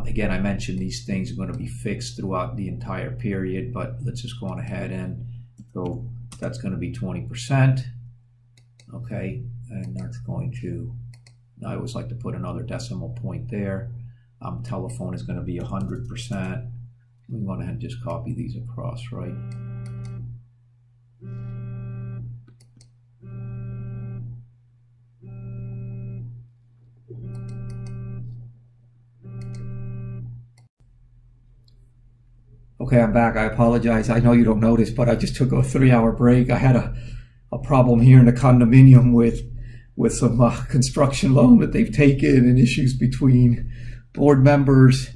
again, I mentioned these things are going to be fixed throughout the entire period, but let's just go on ahead and go, that's going to be 20%, okay? And that's going to, I always like to put another decimal point there. Telephone is going to be 100%. We want to just copy these across, right? Okay, I'm back. I apologize. I know you don't notice, but I just took a 3-hour break. I had a problem here in the condominium with some construction loan that they've taken and issues between board members.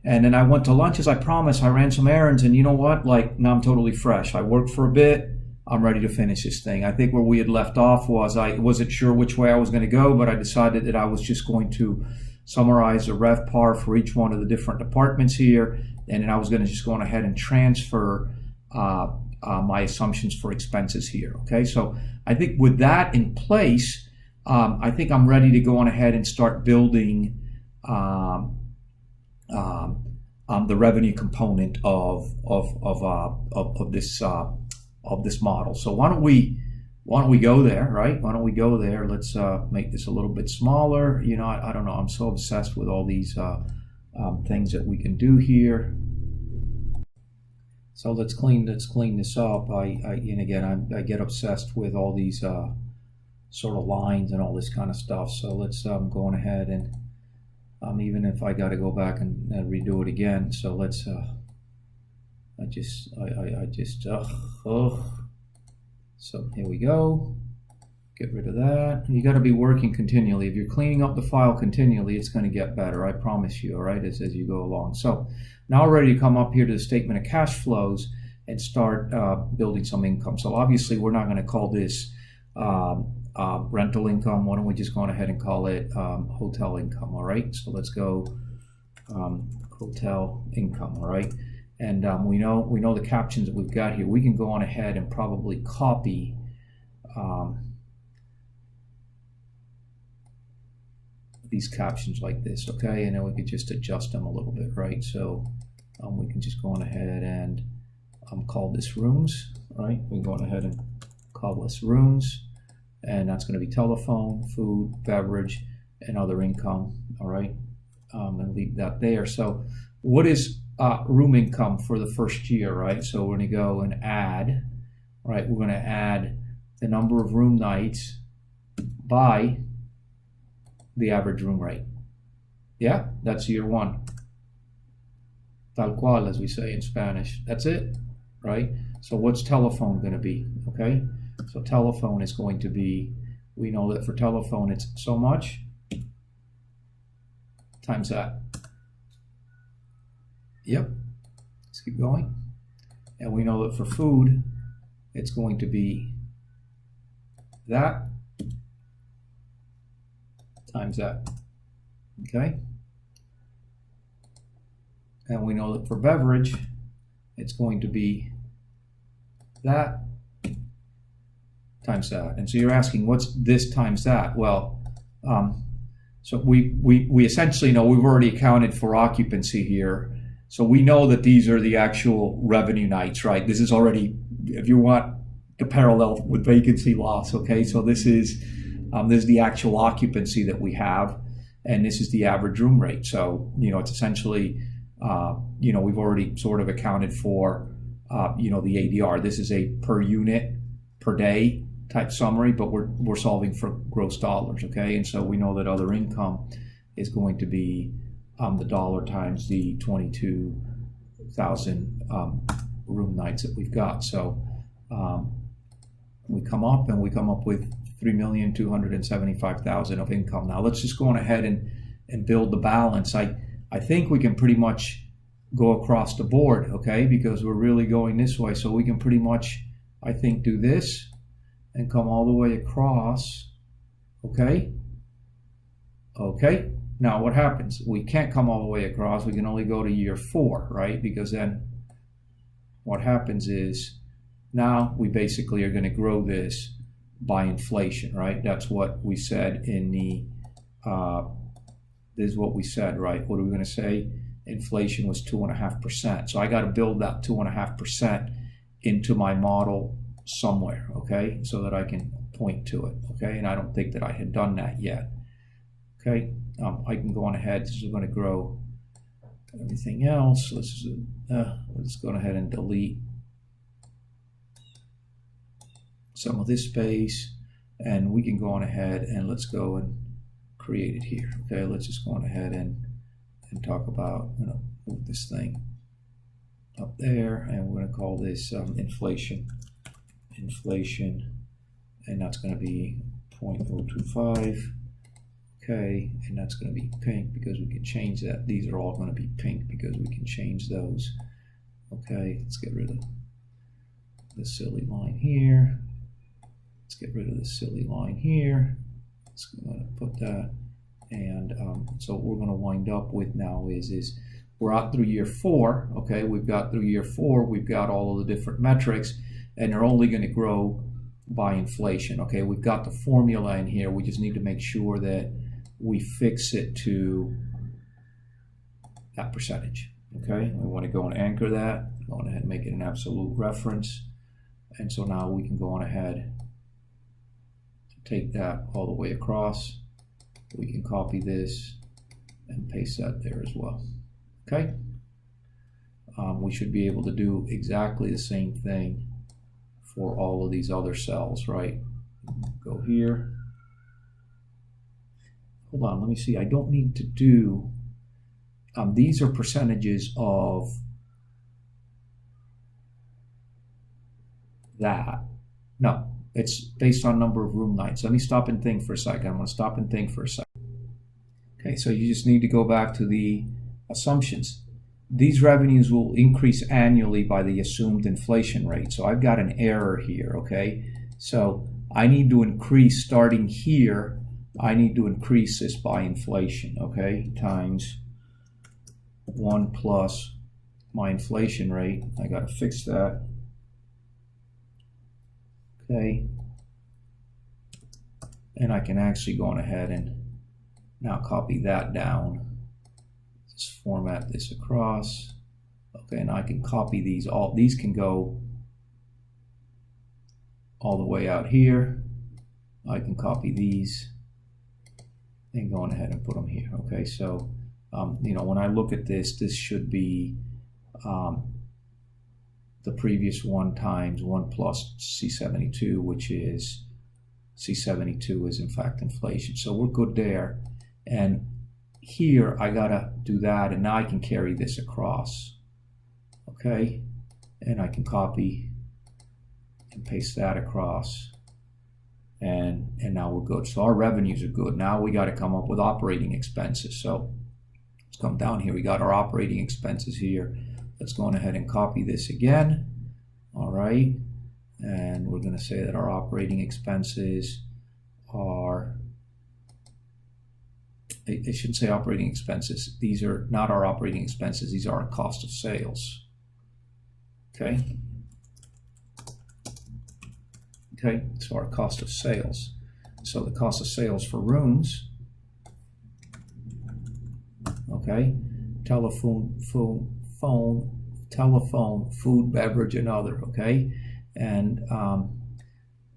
And then I went to lunch as I promised. I ran some errands, and you know what? Now I'm totally fresh. I worked for a bit. I'm ready to finish this thing. I think where we had left off was I wasn't sure which way I was going to go, but I decided that I was just going to summarize the RevPAR for each one of the different departments here. And then I was going to just go on ahead and transfer my assumptions for expenses here. Okay, so I think with that in place, I think I'm ready to go on ahead and start building the revenue component of this model. So why don't we go there, right? Why don't we go there? Let's make this a little bit smaller. I don't know. I'm so obsessed with all these things that we can do here. So let's clean this up. I get obsessed with all these sort of lines and all this kind of stuff. So let's go on ahead and even if I got to go back and redo it again. So let's so here we go. Get rid of that. You got to be working continually. If you're cleaning up the file continually, it's going to get better. I promise you, all right, as you go along. So now we're ready to come up here to the statement of cash flows and start building some income. So obviously we're not going to call this rental income. Why don't we just go on ahead and call it hotel income, all right? So let's go hotel income, all right? And we know the captions that we've got here. We can go on ahead and probably copy these captions like this, okay? And then we could just adjust them a little bit, right? So we can just go on ahead and call this rooms, right? We can go on ahead and call this rooms, and that's going to be telephone, food, beverage, and other income, all right? And leave that there. So what is room income for the first year, right? So we're going to go and add, right? We're going to add the number of room nights by the average room rate. Yeah, that's year one. Tal cual, as we say in Spanish. That's it, right? So what's telephone going to be? Okay, so telephone is going to be, we know that for telephone it's so much times that. Yep, let's keep going. And we know that for food it's going to be that times that. Okay, and we know that for beverage it's going to be that times that. And so you're asking, what's this times that? Well, so we essentially know we've already accounted for occupancy here. So we know that these are the actual revenue nights, right? This is already, if you want to parallel with vacancy loss, okay? So this is the actual occupancy that we have, and this is the average room rate. So, it's essentially, we've already sort of accounted for, the ADR. This is a per unit, per day type summary, but we're solving for gross dollars, okay? And so we know that other income is going to be the dollar times the 22,000 room nights that we've got. So we come up with 3,275,000 of income. Now let's just go on ahead and build the balance. I think we can pretty much go across the board, okay, because we're really going this way. So we can pretty much, I think, do this and come all the way across, okay? Okay, now what happens? We can't come all the way across. We can only go to year 4, right? Because then what happens is now we basically are going to grow this by inflation, right? That's what we said in the, this is what we said, right? What are we going to say? Inflation was 2.5%. So I got to build that 2.5% into my model somewhere, okay? So that I can point to it, okay? And I don't think that I had done that yet, okay? I can go on ahead. This is going to grow everything else. Let's go ahead and delete some of this space, and we can go on ahead and let's go and create it here, okay? Let's just go on ahead and talk about, move this thing up there, and we're going to call this inflation, and that's going to be 0.025, okay, and that's going to be pink because we can change that. These are all going to be pink because we can change those, okay? Let's get rid of the silly line here. Let's get rid of the silly line here. Let's go ahead and put that. And so what we're going to wind up with now is we're out through year 4, okay? We've got through year 4, we've got all of the different metrics, and they're only going to grow by inflation, okay? We've got the formula in here. We just need to make sure that we fix it to that percentage, okay? We want to go and anchor that, go on ahead and make it an absolute reference. And so now we can go on ahead, take that all the way across. We can copy this and paste that there as well, okay? We should be able to do exactly the same thing for all of these other cells, right? Go here. Hold on, let me see. I don't need to do, these are percentages of that. No, it's based on number of room nights. Let me stop and think for a second. I'm going to stop and think for a second. Okay, so you just need to go back to the assumptions. These revenues will increase annually by the assumed inflation rate. So I've got an error here, okay? So I need to increase, starting here, I need to increase this by inflation, okay? Times 1 plus my inflation rate. I got to fix that. Okay, and I can actually go on ahead and now copy that down. Just format this across. Okay, and I can copy these. All these can go all the way out here. I can copy these and go on ahead and put them here. Okay, so when I look at this, this should be the previous one times 1 plus C72, which is C72 is in fact inflation. So we're good there. And here I gotta do that, and now I can carry this across. Okay, and I can copy can paste that across, and now we're good. So our revenues are good. Now we got to come up with operating expenses. So let's come down here. We got our operating expenses here. Let's go on ahead and copy this again. All right. And we're going to say that our operating expenses are, I shouldn't say operating expenses. These are not our operating expenses. These are our cost of sales. Okay. Okay, so our cost of sales. So the cost of sales for rooms, okay, telephone, food, beverage, and other, okay? And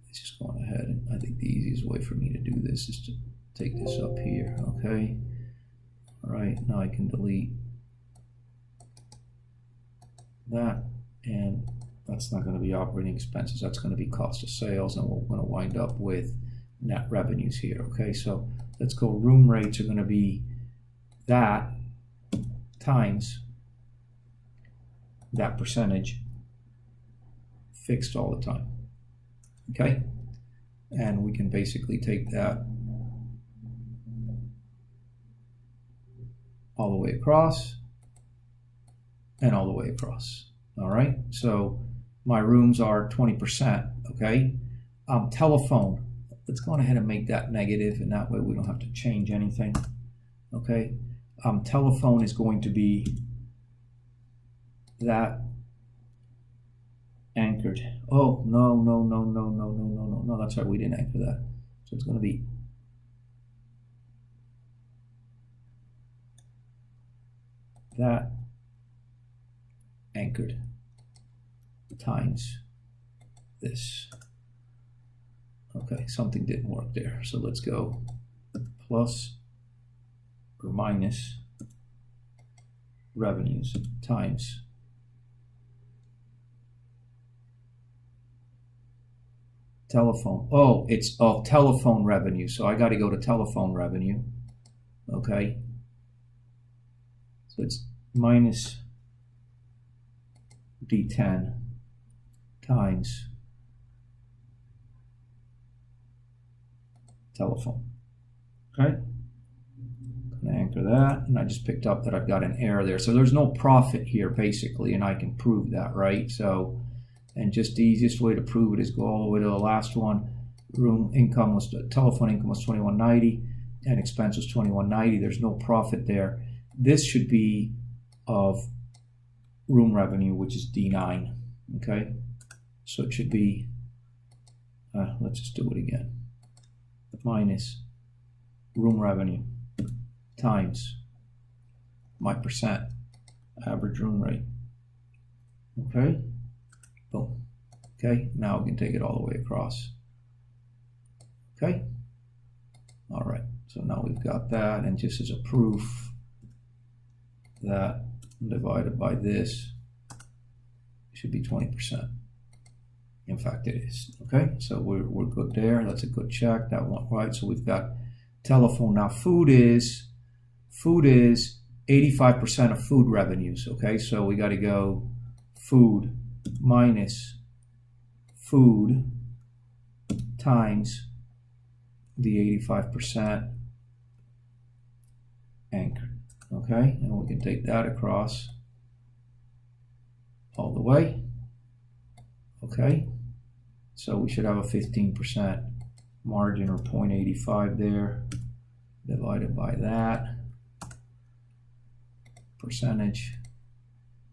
let's just go on ahead, and I think the easiest way for me to do this is to take this up here, okay? All right, now I can delete that, and that's not going to be operating expenses. That's going to be cost of sales, and we're going to wind up with net revenues here. Okay, so let's go. Room rates are going to be that times that percentage fixed all the time. Okay, and we can basically take that all the way across and all the way across. All right, so my rooms are 20%, okay? Telephone, let's go on ahead and make that negative, and that way we don't have to change anything, okay? Telephone is going to be that anchored. Oh, no, that's right, we didn't anchor that. So it's going to be that anchored times this. Okay, something didn't work there. So let's go plus or minus revenues times telephone. Oh, it's telephone revenue. So I got to go to telephone revenue. Okay. So it's minus D10 times telephone. Okay, I'm going to anchor that, and I just picked up that I've got an error there. So there's no profit here basically, and I can prove that, right? So, and just the easiest way to prove it is go all the way to the last one. Telephone income was $21.90, and expense was $21.90. There's no profit there. This should be of room revenue, which is D9. Okay, so it should be, let's just do it again, minus room revenue times my percent average room rate. Okay, boom. Okay, now we can take it all the way across. Okay, all right, so now we've got that, and just as a proof that divided by this should be 20%. In fact, it is. Okay, so we're good there. That's a good check. That went right. So we've got telephone. Now food is 85% of food revenues. Okay, so we got to go food minus food times the 85% anchor. Okay, and we can take that across all the way. Okay, so we should have a 15% margin, or 0.85 there, divided by that percentage.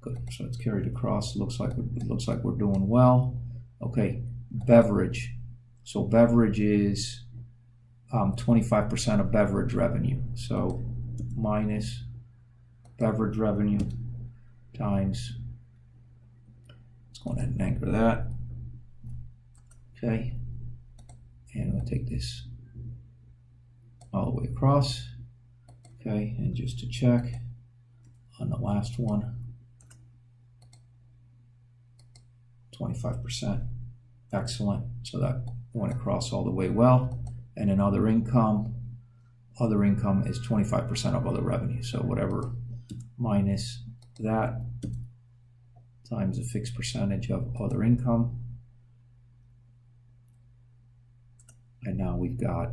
Good, so it's carried across. It looks like we're doing well. Okay, beverage. So beverage is 25% of beverage revenue. So minus beverage revenue times, let's go ahead and anchor that. Okay, and we'll take this all the way across. Okay, and just to check on the last one, 25%. Excellent. So that went across all the way well. And then other income is 25% of other revenue. So whatever minus that times a fixed percentage of other income and now we've got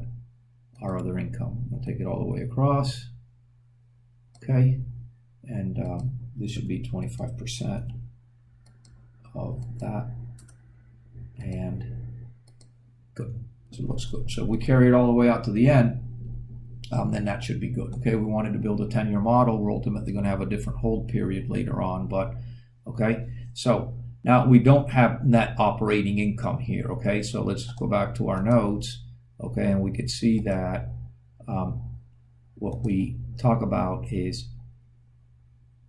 our other income. I'll take it all the way across. Okay, and this should be 25% of that, and good. So it looks good. So we carry it all the way out to the end, then that should be good. Okay, we wanted to build a 10-year model. We're ultimately going to have a different hold period later on, but okay. So now we don't have net operating income here. Okay, so let's go back to our notes. Okay, and we could see that what we talk about is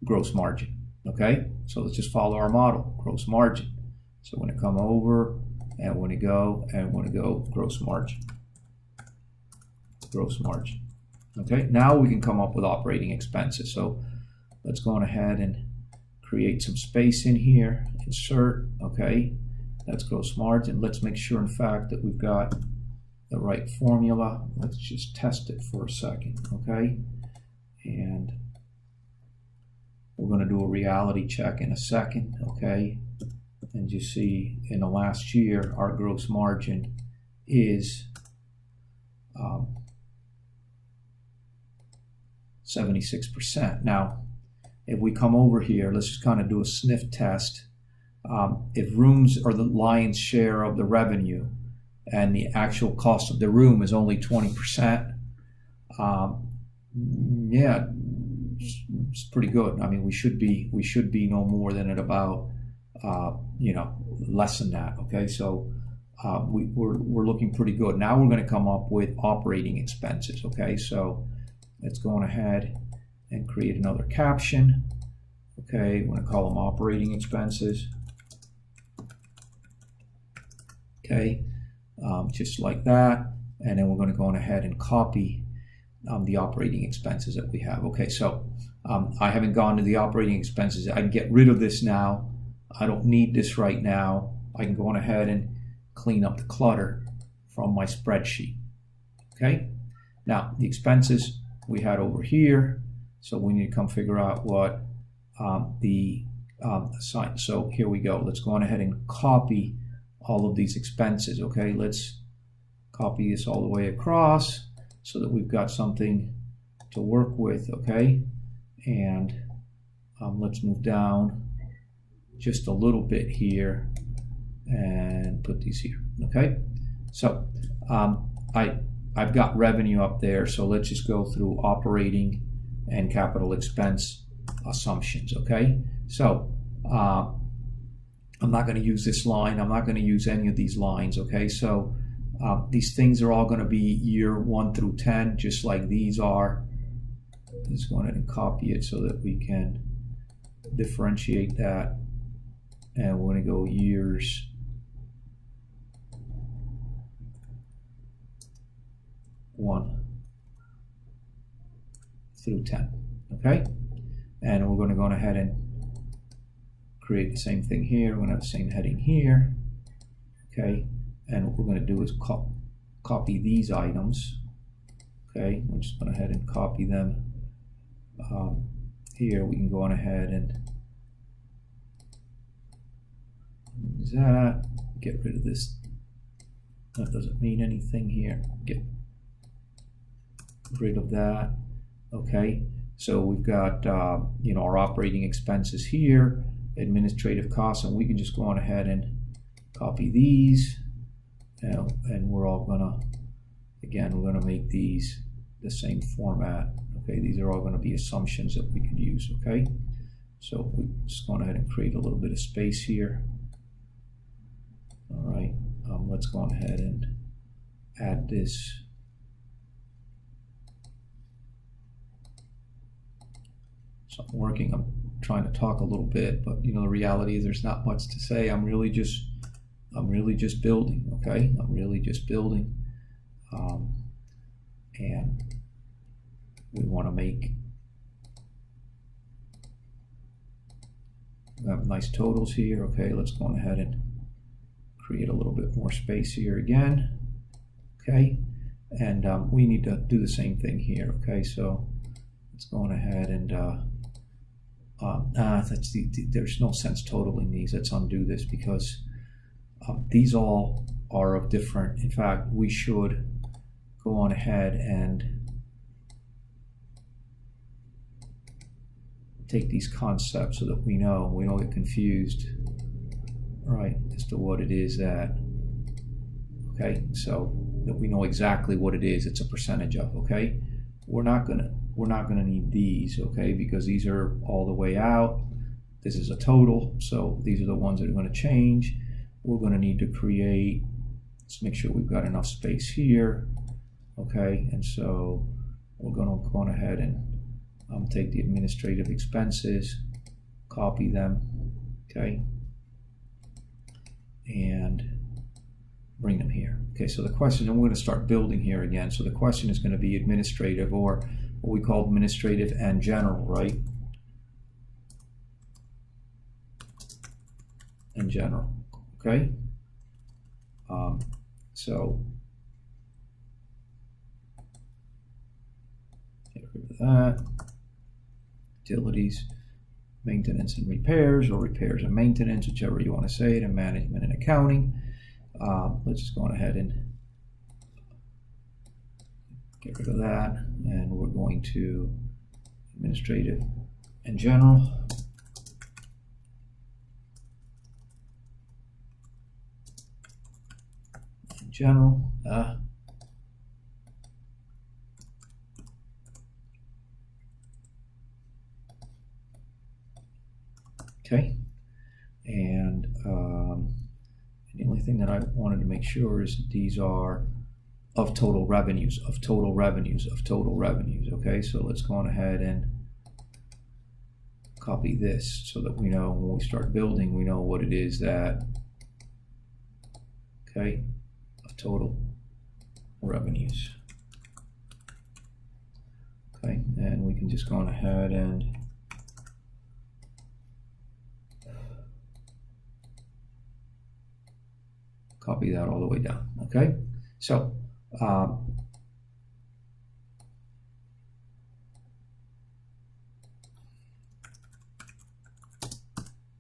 gross margin. Okay, so let's just follow our model, gross margin. So when it come over, and when it go, and when it go, gross margin. Gross margin. Okay, now we can come up with operating expenses. So let's go on ahead and create some space in here, insert. Okay, that's gross margin. Let's make sure, in fact, that we've got the right formula. Let's just test it for a second. Okay, and we're going to do a reality check in a second. Okay, and you see in the last year our gross margin is 76%. Now if we come over here, let's just kind of do a sniff test. If rooms are the lion's share of the revenue and the actual cost of the room is only 20%, yeah, it's pretty good. I mean, we should be no more than at about less than that. Okay, so we're looking pretty good. Now we're going to come up with operating expenses. Okay, so let's go on ahead and create another caption. Okay, we're going to call them operating expenses. Okay, just like that, and then we're going to go on ahead and copy the operating expenses that we have. Okay, so I haven't gone to the operating expenses. I can get rid of this now. I don't need this right now. I can go on ahead and clean up the clutter from my spreadsheet. Okay, now the expenses we had over here, so we need to come figure out what the sign. So here we go. Let's go on ahead and copy all of these expenses. Okay, let's copy this all the way across so that we've got something to work with. Okay, and let's move down just a little bit here and put these here. Okay, so I've got revenue up there, so let's just go through operating and capital expense assumptions. Okay, so I'm not going to use this line. I'm not going to use any of these lines. Okay, so these things are all going to be year 1 through 10, just like these are. Let's go ahead and copy it so that we can differentiate that. And we're going to go years 1 through 10. Okay, and we're going to go ahead and create the same thing here. We're going to have the same heading here. Okay, and what we're going to do is copy these items. Okay, we're just going ahead and copy them here. We can go on ahead and use that. Get rid of this. That doesn't mean anything here. Get rid of that. Okay, so we've got our operating expenses here, administrative costs, and we can just go on ahead and copy these, and we're all gonna, again, we're gonna make these the same format. Okay, these are all going to be assumptions that we can use. Okay, so we just go ahead and create a little bit of space here. All right, let's go on ahead and add this. So I'm working. I'm trying to talk a little bit, but the reality is there's not much to say. I'm really just building. Okay, I'm really just building, and we want to make nice totals here. Okay, let's go on ahead and create a little bit more space here again. Okay, and we need to do the same thing here. Okay, so let's go on ahead and there's no sense totaling these. Let's undo this because these all are of different. In fact, we should go on ahead and take these concepts so that we don't get confused, right, as to what it is that, okay, so that we know exactly what it is it's a percentage of, okay. We're not gonna need these, okay, because these are all the way out. This is a total, so these are the ones that are going to change. We're going to need to create, let's make sure we've got enough space here, okay, and so we're going to go on ahead and take the administrative expenses, copy them, okay, and bring them here. Okay, so the question, and we're going to start building here again. So the question is going to be administrative, or what we call administrative and general, right? And general, okay? So get rid of that. Utilities, maintenance and repairs, or repairs and maintenance, whichever you want to say it, and management and accounting. Let's just go on ahead and get rid of that, and we're going to administrative and general. General. Okay, and the only thing that I wanted to make sure is that these are of total revenues, of total revenues, of total revenues. Okay, so let's go on ahead and copy this so that we know when we start building, we know what it is that, okay, of total revenues. Okay, and we can just go on ahead and copy that all the way down. Okay, so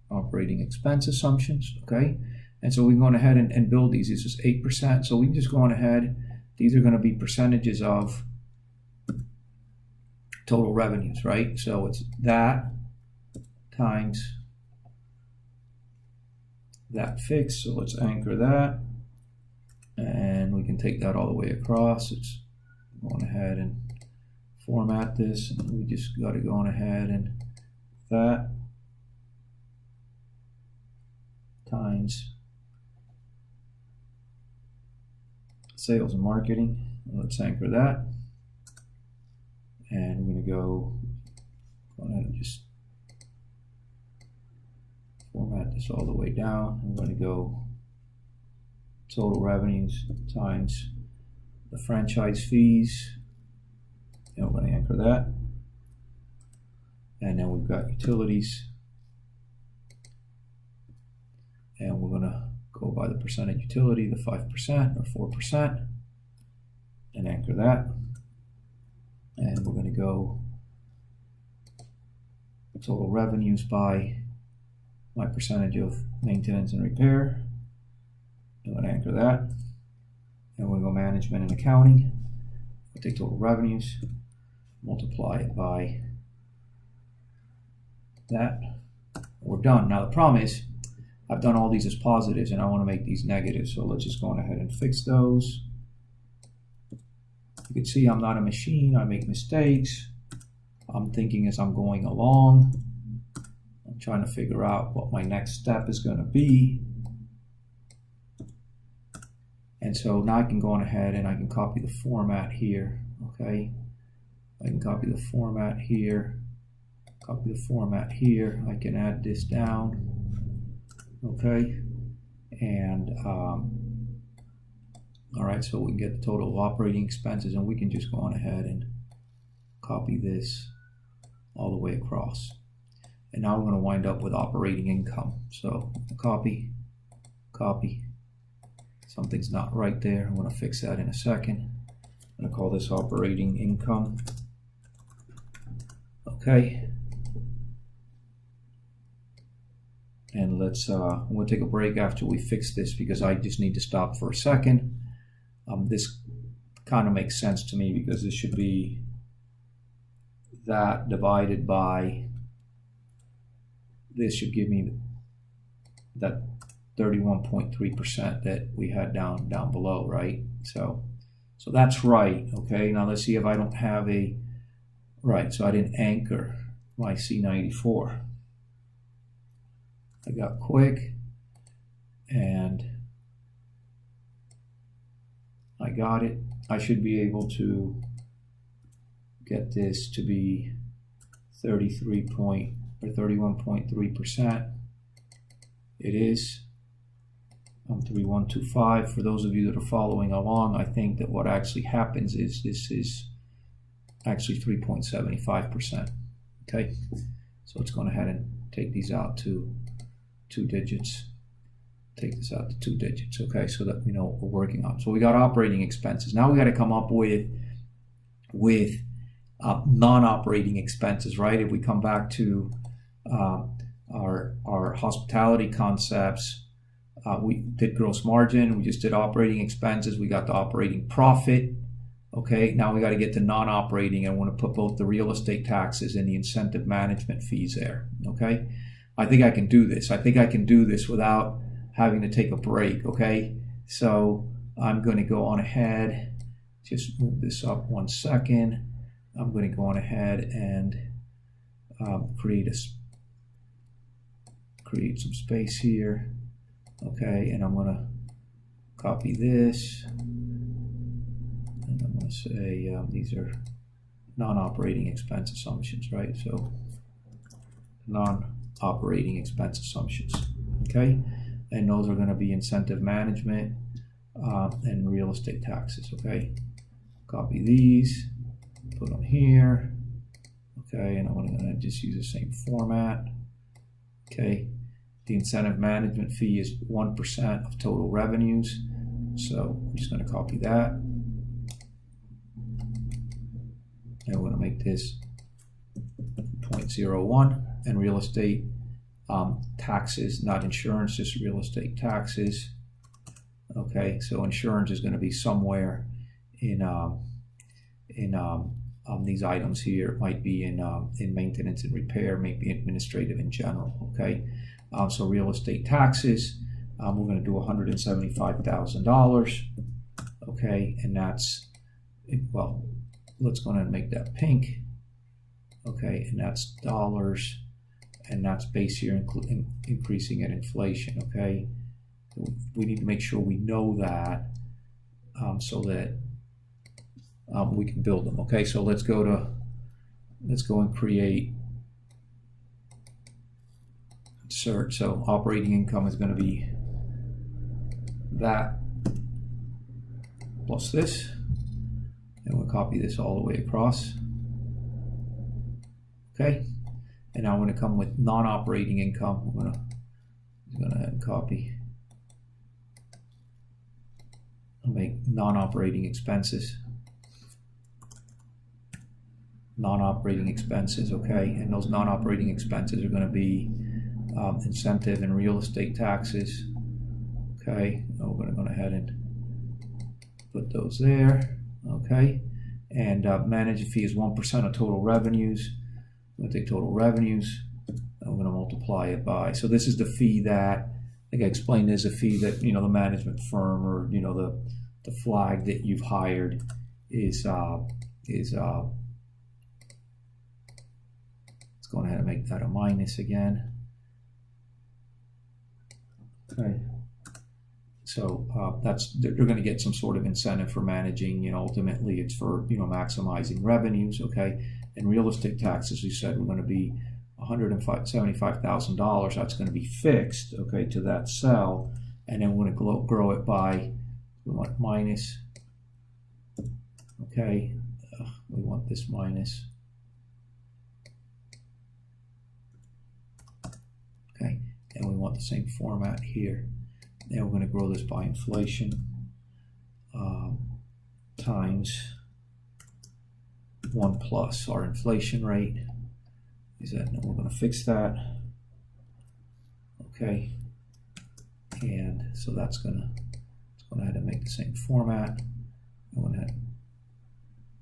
operating expense assumptions. Okay, and so we can go on ahead and build these. This is 8%, so we can just go on ahead. These are going to be percentages of total revenues, right? So it's that times that fixed, so let's anchor that, and we can take that all the way across. It's going ahead and format this, and we just got to go on ahead and that times sales and marketing. Let's anchor that, and we're going to go on ahead and just format this all the way down. I'm going to go total revenues times the franchise fees, and we're going to anchor that, and then we've got utilities, and we're going to go by the percentage utility, the 5% or 4%, and anchor that, and we're going to go total revenues by my percentage of maintenance and repair. I'm going to anchor that, and we'll go management and accounting. We'll take total revenues, multiply it by that. We're done. Now the problem is I've done all these as positives and I want to make these negatives, so let's just go on ahead and fix those. You can see I'm not a machine. I make mistakes. I'm thinking as I'm going along. I'm trying to figure out what my next step is going to be. And so now I can go on ahead and I can copy the format here, okay? I can copy the format here, copy the format here. I can add this down, okay? And, all right, so we can get the total operating expenses, and we can just go on ahead and copy this all the way across. And now we're going to wind up with operating income. So copy, copy. Something's not right there. I'm going to fix that in a second. I'm going to call this operating income. Okay. and we'll take a break after we fix this because I just need to stop for a second. This kind of makes sense to me because this should be that divided by, this should give me that 31.3% that we had down below, right? So that's right. Okay, now let's see if I don't have a, right, so I didn't anchor my C94. I got quick and I got it. I should be able to get this to be 31.3%. It is 3125. For those of you that are following along, I think that what actually happens is this is actually 3.75%. Okay, so let's go ahead and take these out to 2 digits. Take this out to 2 digits. Okay, so that we know what we're working on. So we got operating expenses. Now we got to come up with non-operating expenses, right? If we come back to our hospitality concepts, we did gross margin, we just did operating expenses, we got the operating profit. Okay, now we got to get to non-operating. I want to put both the real estate taxes and the incentive management fees there. Okay, I think I can do this. I think I can do this without having to take a break. Okay, so I'm going to go on ahead, just move this up 1 second. I'm going to go on ahead and create some space here. Okay, and I'm going to copy this, and I'm going to say these are non-operating expense assumptions, right? So non-operating expense assumptions. Okay, and those are going to be incentive management and real estate taxes. Okay, copy these, put them here. Okay, and I'm going to just use the same format. Okay, the incentive management fee is 1% of total revenues, so I'm just going to copy that, and we're going to make this 0.01. And real estate taxes, not insurance, just real estate taxes. Okay, so insurance is going to be somewhere in these items here. It might be in maintenance and repair, maybe administrative in general. Okay, so real estate taxes, we're going to do $175,000. Okay, and that's, well, let's go ahead and make that pink. Okay, and that's dollars, and that's base year increasing at inflation. Okay, we need to make sure we know that so that we can build them. Okay, so let's go and create insert. So operating income is going to be that plus this, and we'll copy this all the way across. Okay, and now I'm going to come with non-operating income. I'm going to ahead and copy. I'll make non-operating expenses. Non-operating expenses, okay, and those non-operating expenses are going to be incentive and real estate taxes. Okay, now we're going to go ahead and put those there. Okay, and management fee is 1% of total revenues. I'm going to take total revenues, and we're going to multiply it by. So this is the fee that, I think I explained, is a fee that, you know, the management firm or, you know, the flag that you've hired is let's go ahead and make that a minus again. Okay, so they're going to get some sort of incentive for managing. You know, ultimately it's for, you know, maximizing revenues. Okay, and real estate taxes, we said, we're going to be $175,000. That's going to be fixed, okay, to that cell, and then we're going to grow it by, we want minus. Okay, we want this minus. Okay, and we want the same format here. And we're going to grow this by inflation times 1 plus our inflation rate. Is that, we're going to fix that. Okay, and so that's gonna, let's go ahead and make the same format. I'm gonna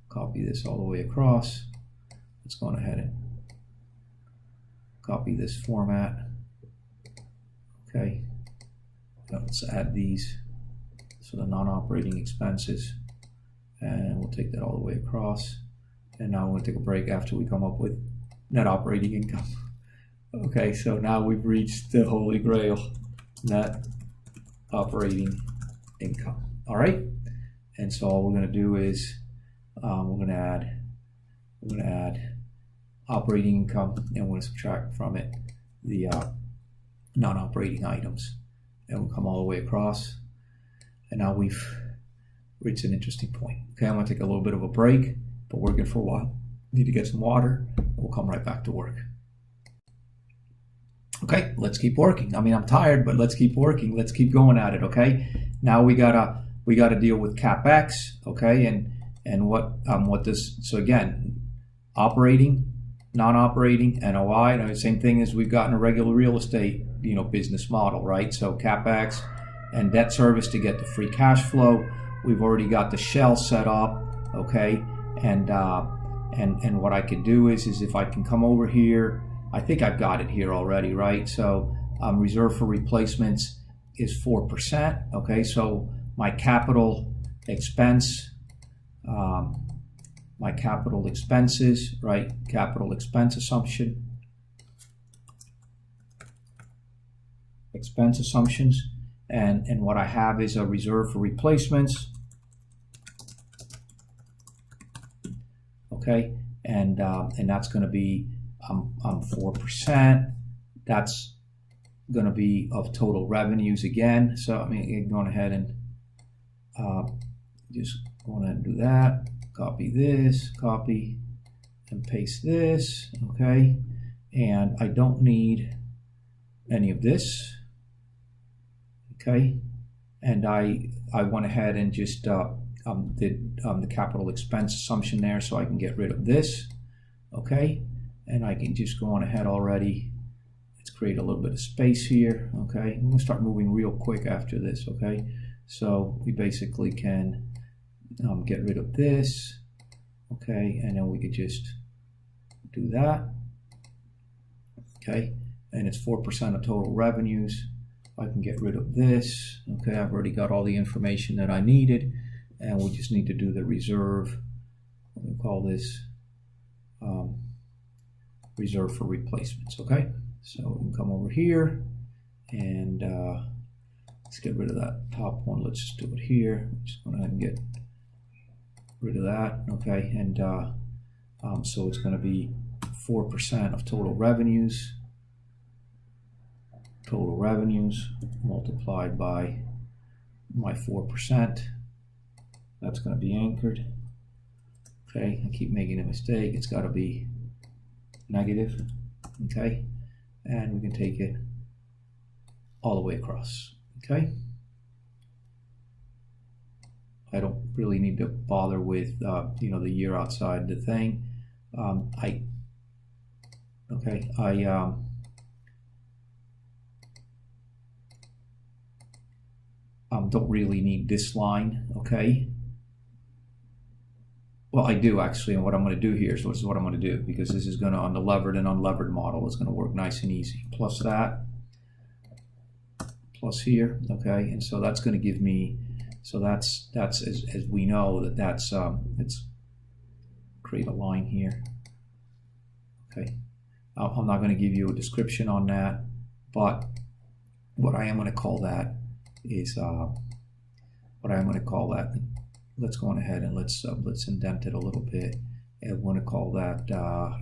copy this all the way across. Let's go ahead and copy this format. Okay, now let's add these, so the non-operating expenses, and we'll take that all the way across. And now I'm going to take a break after we come up with net operating income. Okay, so now we've reached the holy grail, net operating income. All right, and so all we're going to do is we're going to add operating income, and we're going to subtract from it the non-operating items, and we'll come all the way across. And now we've reached an interesting point. Okay, I'm going to take a little bit of a break, but we're good for a while. Need to get some water, and we'll come right back to work. Okay, let's keep working. I mean, I'm tired, but let's keep working. Let's keep going at it. Okay, now we gotta deal with capex. Okay, and what this, so again, operating, non-operating, NOI. The same thing as we've got in a regular real estate, business model, right? So capex and debt service to get the free cash flow. We've already got the shell set up, okay? And what I could do is if I can come over here, I think I've got it here already, right? So reserve for replacements is 4%, okay? So my capital expense, my capital expenses, right? Capital expense assumption, expense assumptions, and what I have is a reserve for replacements, okay, and that's going to be 4%. That's going to be of total revenues again. So I mean, going ahead and just going ahead and do that. Copy this, copy and paste this, okay, and I don't need any of this. Okay, and I went ahead and just did the capital expense assumption there, so I can get rid of this. Okay, and I can just go on ahead already. Let's create a little bit of space here. Okay, I'm gonna start moving real quick after this. Okay, so we basically can get rid of this. Okay, and then we could just do that. Okay, and it's 4% of total revenues. I can get rid of this. Okay, I've already got all the information that I needed, and we just need to do the reserve. We'll call this reserve for replacements. Okay, so we can come over here and let's get rid of that top one. Let's just do it here. Just go ahead and get rid of that. Okay, and so it's going to be 4% of total revenues. Total revenues multiplied by my 4%. That's going to be anchored. Okay, I keep making a mistake. It's got to be negative. Okay, and we can take it all the way across. Okay, I don't really need to bother with the year outside the thing. Don't really need this line, okay? Well, I do actually, and what I'm going to do here is what I'm going to do, because this is going to, on the levered and unlevered model, is going to work nice and easy. Plus that, plus here, okay? And so that's going to give me, so that's as we know that's let's create a line here, okay? I'm not going to give you a description on that, but what I am going to call that is let's go on ahead and let's indent it a little bit, and we're going to call that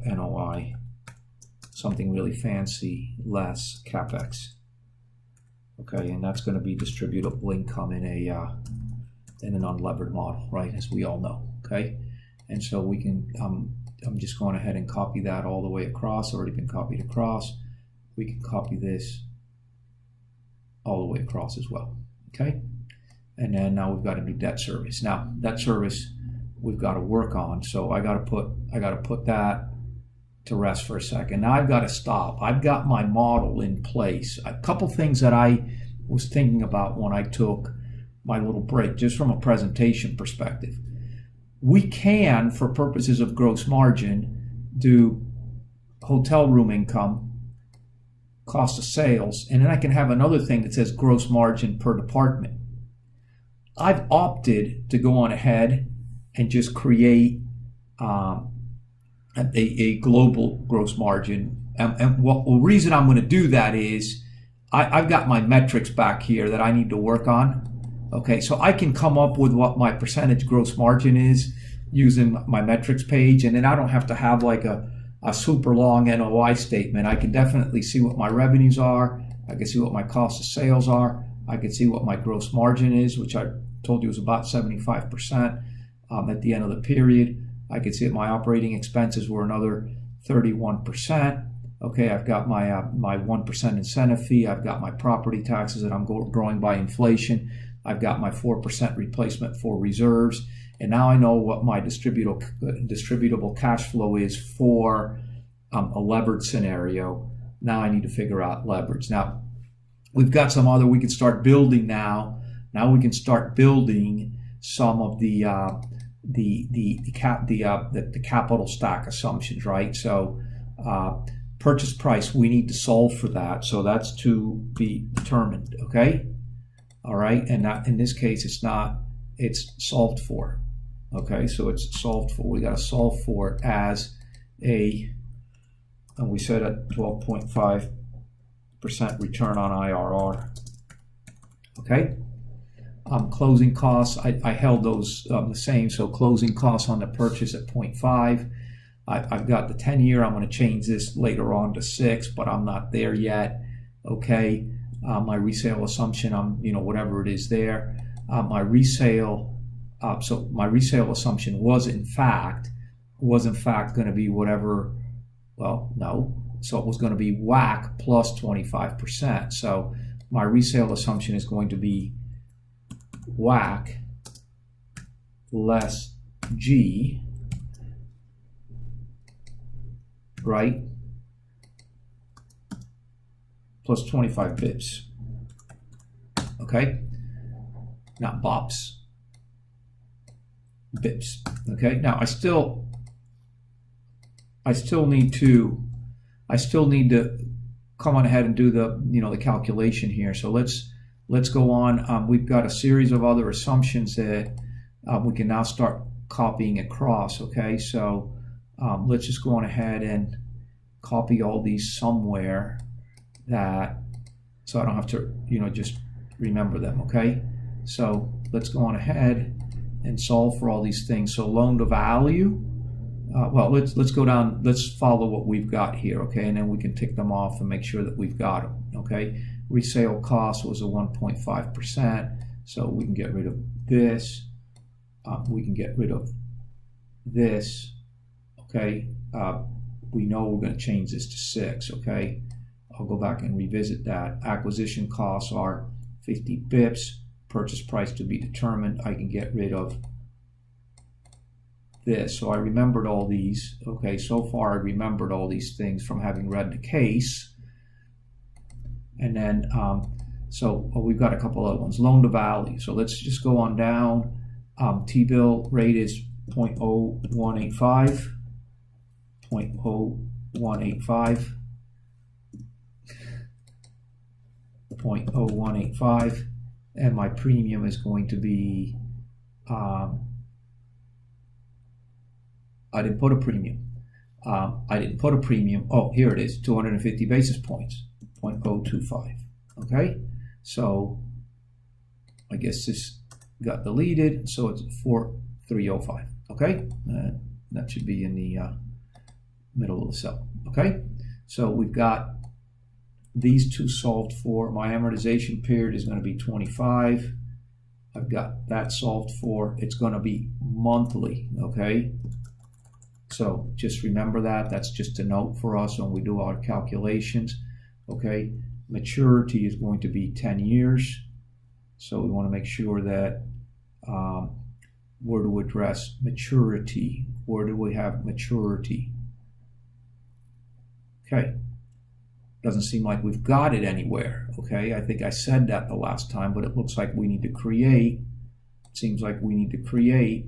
NOI, something really fancy, less capex. Okay, and that's going to be distributable income in an unlevered model, right? As we all know. Okay, and so we can I'm just going ahead and copy that all the way across. Already been copied across. We can copy this all the way across as well. Okay, and then now we've got to do debt service. Now debt service we've got to work on. So I got to put that to rest for a second. Now I've got to stop. I've got my model in place. A couple things that I was thinking about when I took my little break, just from a presentation perspective. We can, for purposes of gross margin, do hotel room income, cost of sales, and then I can have another thing that says gross margin per department. I've opted to go on ahead and just create a global gross margin. And the reason I'm going to do that is I've got my metrics back here that I need to work on. Okay, so I can come up with what my percentage gross margin is using my metrics page, and then I don't have to have like a super long NOI statement. I can definitely see what my revenues are. I can see what my cost of sales are. I can see what my gross margin is, which I told you was about 75% at the end of the period. I can see that my operating expenses were another 31%. Okay, I've got my 1% incentive fee. I've got my property taxes that I'm growing by inflation. I've got my 4% replacement for reserves. And now I know what my distributable cash flow is for a leverage scenario. Now I need to figure out leverage. Now, we've got some other, we can start building now. Now we can start building some of the capital stack assumptions, right? So purchase price, we need to solve for that. So that's to be determined, okay? All right, and that, in this case, it's solved for. Okay, so it's solved for. We got to solve for it as and we said at 12.5% return on IRR. Okay, closing costs, I held those the same. So closing costs on the purchase at 0.5. I've got the 10-year. I'm going to change this later on to 6, but I'm not there yet. Okay, my resale assumption, whatever it is there. My resale assumption was in fact going to be whatever. Well, no. So it was going to be WACC plus 25%. So my resale assumption is going to be WACC less G, right? Plus 25 bips. Okay? Not bops. Bips. Okay? Now I still need to come on ahead and do the calculation here. So let's go on. We've got a series of other assumptions that we can now start copying across. Okay? So let's just go on ahead and copy all these somewhere, so I don't have to just remember them. Okay? So let's go on ahead and solve for all these things. So loan to value, let's go down, let's follow what we've got here, okay, and then we can tick them off and make sure that we've got them. Okay, resale cost was a 1.5%, so we can get rid of this, we can get rid of this. Okay, we know we're going to change this to 6. Okay, I'll go back and revisit that. Acquisition costs are 50 bips. Purchase price to be determined. I can get rid of this. So I remembered all these. Okay, so far I remembered all these things from having read the case. And then, we've got a couple other ones. Loan to value. So let's just go on down. T-bill rate is 0.0185. 0.0185. 0.0185. And my premium is going to be, I didn't put a premium. Oh, here it is, 250 basis points, 0.025. Okay, so I guess this got deleted, so it's 4305. Okay, that should be in the middle of the cell. Okay, so we've got these two solved for. My amortization period is going to be 25. I've got that solved for. It's going to be monthly, okay? So just remember that. That's just a note for us when we do our calculations, okay? Maturity is going to be 10 years. So we want to make sure that where to address maturity. Where do we have maturity? Okay. Doesn't seem like we've got it anywhere. Okay. I think I said that the last time, but it looks like we need to create. It seems like we need to create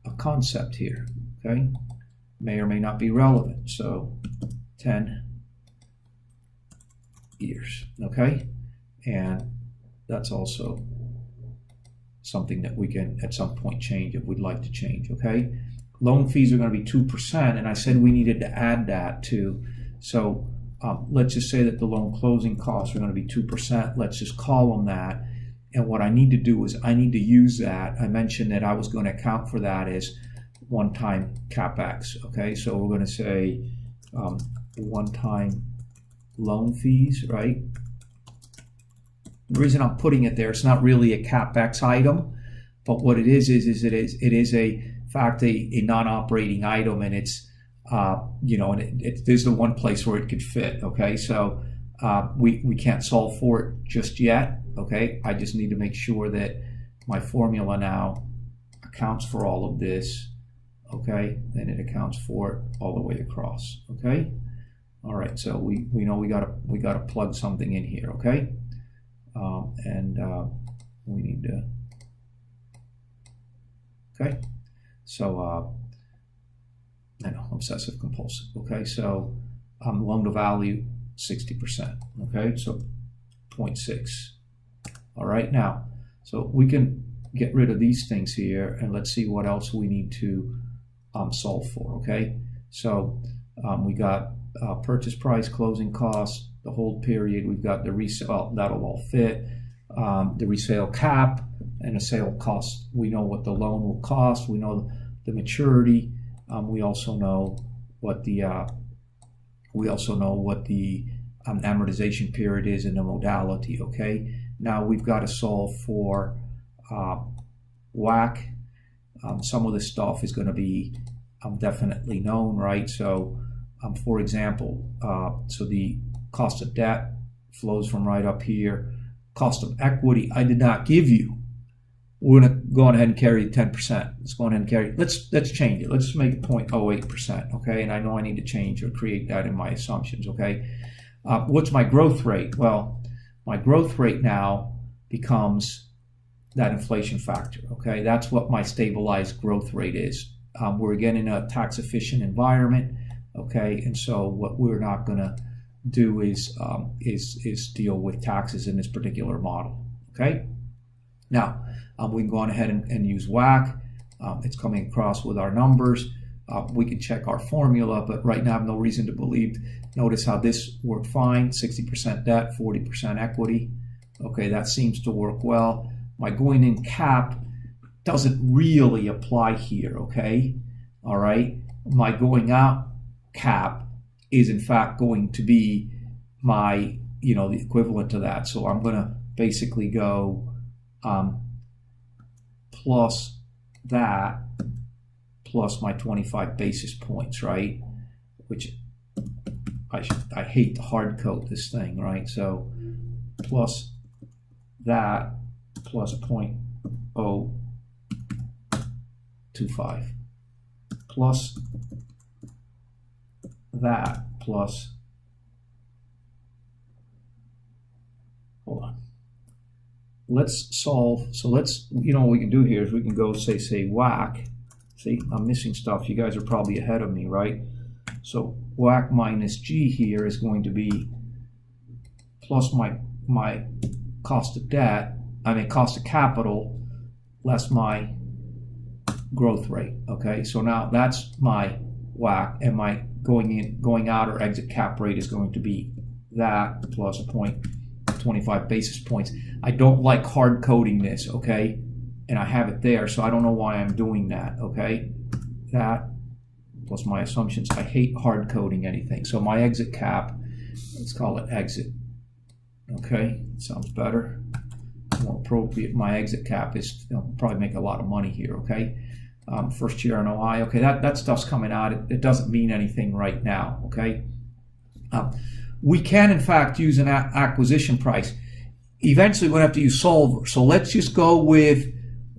a concept here. Okay. May or may not be relevant. So 10 years. Okay. And that's also something that we can at some point change if we'd like to change. Okay. Loan fees are going to be 2%, and I said we needed to add that too. So let's just say that the loan closing costs are going to be 2%. Let's just call them that. And what I need to do is I need to use that. I mentioned that I was going to account for that as one-time CapEx. Okay, so we're going to say one-time loan fees, right? The reason I'm putting it there, it's not really a CapEx item, but what it is it is a fact a non-operating item, and it's there's the one place where it could fit. Okay, so we can't solve for it just yet. Okay, I just need to make sure that my formula now accounts for all of this. Okay, and it accounts for it all the way across. Okay, all right. So we know we gotta plug something in here. Okay, we need to. Okay, so I know, obsessive compulsive. Okay, so loan to value 60%. Okay, so 0.6. All right, now, so we can get rid of these things here, and let's see what else we need to solve for. Okay, so we got purchase price, closing costs, the hold period. We've got the resale. That'll all fit. The resale cap and the sale cost. We know what the loan will cost. We know the maturity. We also know what the amortization period is and the modality. Okay. Now we've got to solve for WACC. Some of this stuff is going to be definitely known, right? So, for example, so the cost of debt flows from right up here. Cost of equity, I did not give you. We're going to go on ahead and carry 10%. Let's go on ahead and carry. Let's change it. Let's make it 0.08%. Okay, and I know I need to change or create that in my assumptions. Okay, what's my growth rate? Well, my growth rate now becomes that inflation factor. Okay, that's what my stabilized growth rate is. We're again in a tax efficient environment. Okay, and so what we're not going to do is deal with taxes in this particular model. Okay, now we can go on ahead and use WACC. It's coming across with our numbers. We can check our formula, but right now I have no reason to believe. Notice how this worked fine, 60% debt, 40% equity. Okay, that seems to work well. My going in cap doesn't really apply here, okay? All right, my going out cap is in fact going to be my, the equivalent to that. So I'm gonna basically go plus that plus my 25 basis points, right? Which I hate to hard code this thing, right? So plus that plus 0.025 plus that plus, hold on. Let's solve, so let's, what we can do here is we can go say WACC. See, I'm missing stuff. You guys are probably ahead of me, right? So WACC minus G here is going to be plus my cost of debt, cost of capital, less my growth rate. Okay, so now that's my WACC, and my going out or exit cap rate is going to be that plus 0.25 basis points. I don't like hard coding this, okay? And I have it there, so I don't know why I'm doing that, okay? That plus my assumptions. I hate hard coding anything. So my exit cap, let's call it exit. Okay, sounds better. More appropriate. My exit cap is probably make a lot of money here, okay? First year NOI, okay, that stuff's coming out. It doesn't mean anything right now, okay? We can, in fact, use an acquisition price. Eventually, we're going to have to use solver. So let's just go with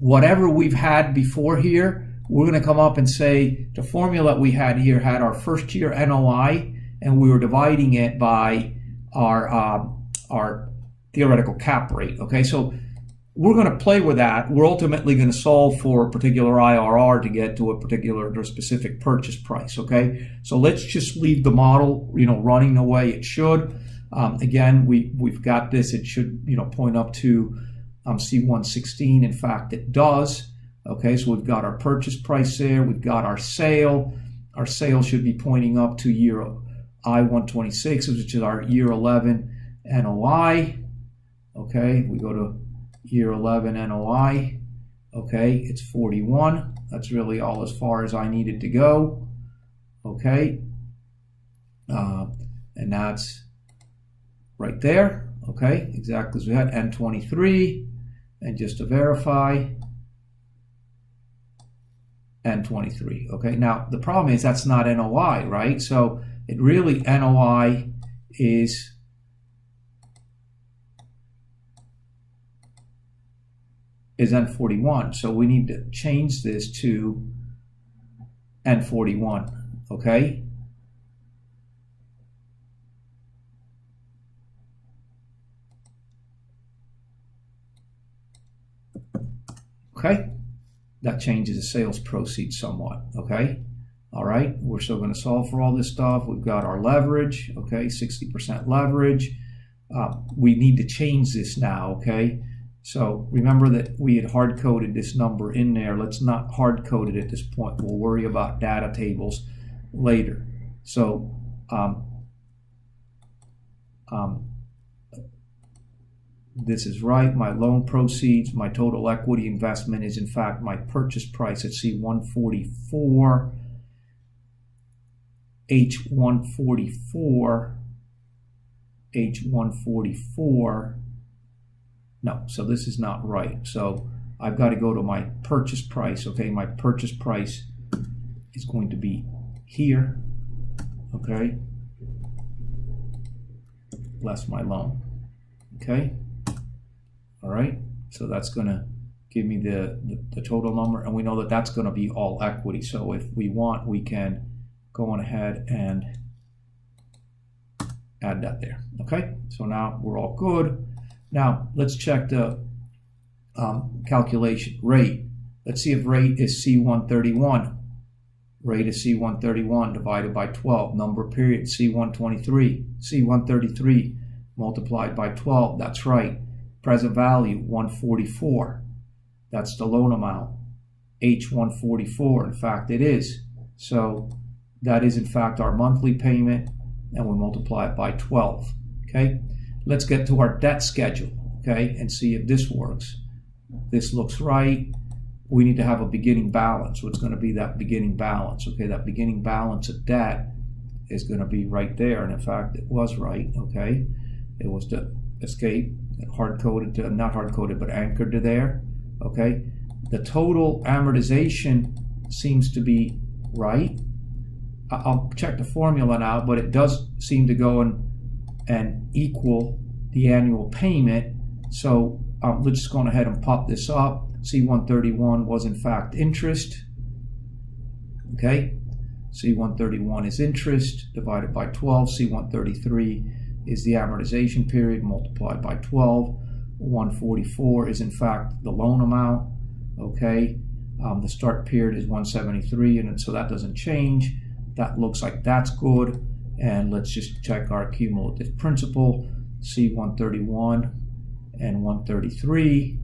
whatever we've had before here, we're going to come up and say the formula we had here had our first year NOI, and we were dividing it by our theoretical cap rate. Okay, so we're going to play with that. We're ultimately going to solve for a particular IRR to get to a particular or specific purchase price. Okay, so let's just leave the model, running the way it should. Again, we've got this. It should, point up to C116. In fact, it does. Okay, so we've got our purchase price there. We've got our sale. Our sale should be pointing up to year I-126, which is our year 11 NOI. Okay, we go to year 11 NOI. Okay, it's 41. That's really all as far as I needed to go. Okay, and that's right there. Okay, exactly as we had N23. And just to verify, N23. Okay, now the problem is that's not NOI, right? So it really, NOI is N41. So we need to change this to N41. Okay. Okay. That changes the sales proceeds somewhat. Okay. All right. We're still going to solve for all this stuff. We've got our leverage. Okay. 60% leverage. We need to change this now. Okay. So remember that we had hard-coded this number in there. Let's not hard-code it at this point. We'll worry about data tables later. So this is right. My loan proceeds, my total equity investment is in fact my purchase price at C144, H144, H144. No, so this is not right. So I've got to go to my purchase price. Okay, my purchase price is going to be here. Okay, less my loan. Okay, all right. So that's going to give me the total number, and we know that that's going to be all equity. So if we want, we can go on ahead and add that there. Okay, so now we're all good. Now, let's check the calculation. Rate. Let's see if rate is C131. Rate is C131 divided by 12. Number of periods, C123. C133 multiplied by 12. That's right. Present value, 144. That's the loan amount. H144. In fact, it is. So that is, in fact, our monthly payment, and we multiply it by 12. Okay? Let's get to our debt schedule, okay, and see if this works. This looks right. We need to have a beginning balance. So it's going to be that beginning balance, okay? That beginning balance of debt is going to be right there. And in fact, it was right, okay? It was to escape, hard-coded to, not hard-coded, but anchored to there, okay? The total amortization seems to be right. I'll check the formula now, but it does seem to go and equal the annual payment. So let's just go ahead and pop this up. C131 was in fact interest. Okay, C131 is interest divided by 12. C133 is the amortization period multiplied by 12. 144 is in fact the loan amount. Okay, the start period is 173, and so that doesn't change. That looks like that's good. And let's just check our cumulative principal. C131 and 133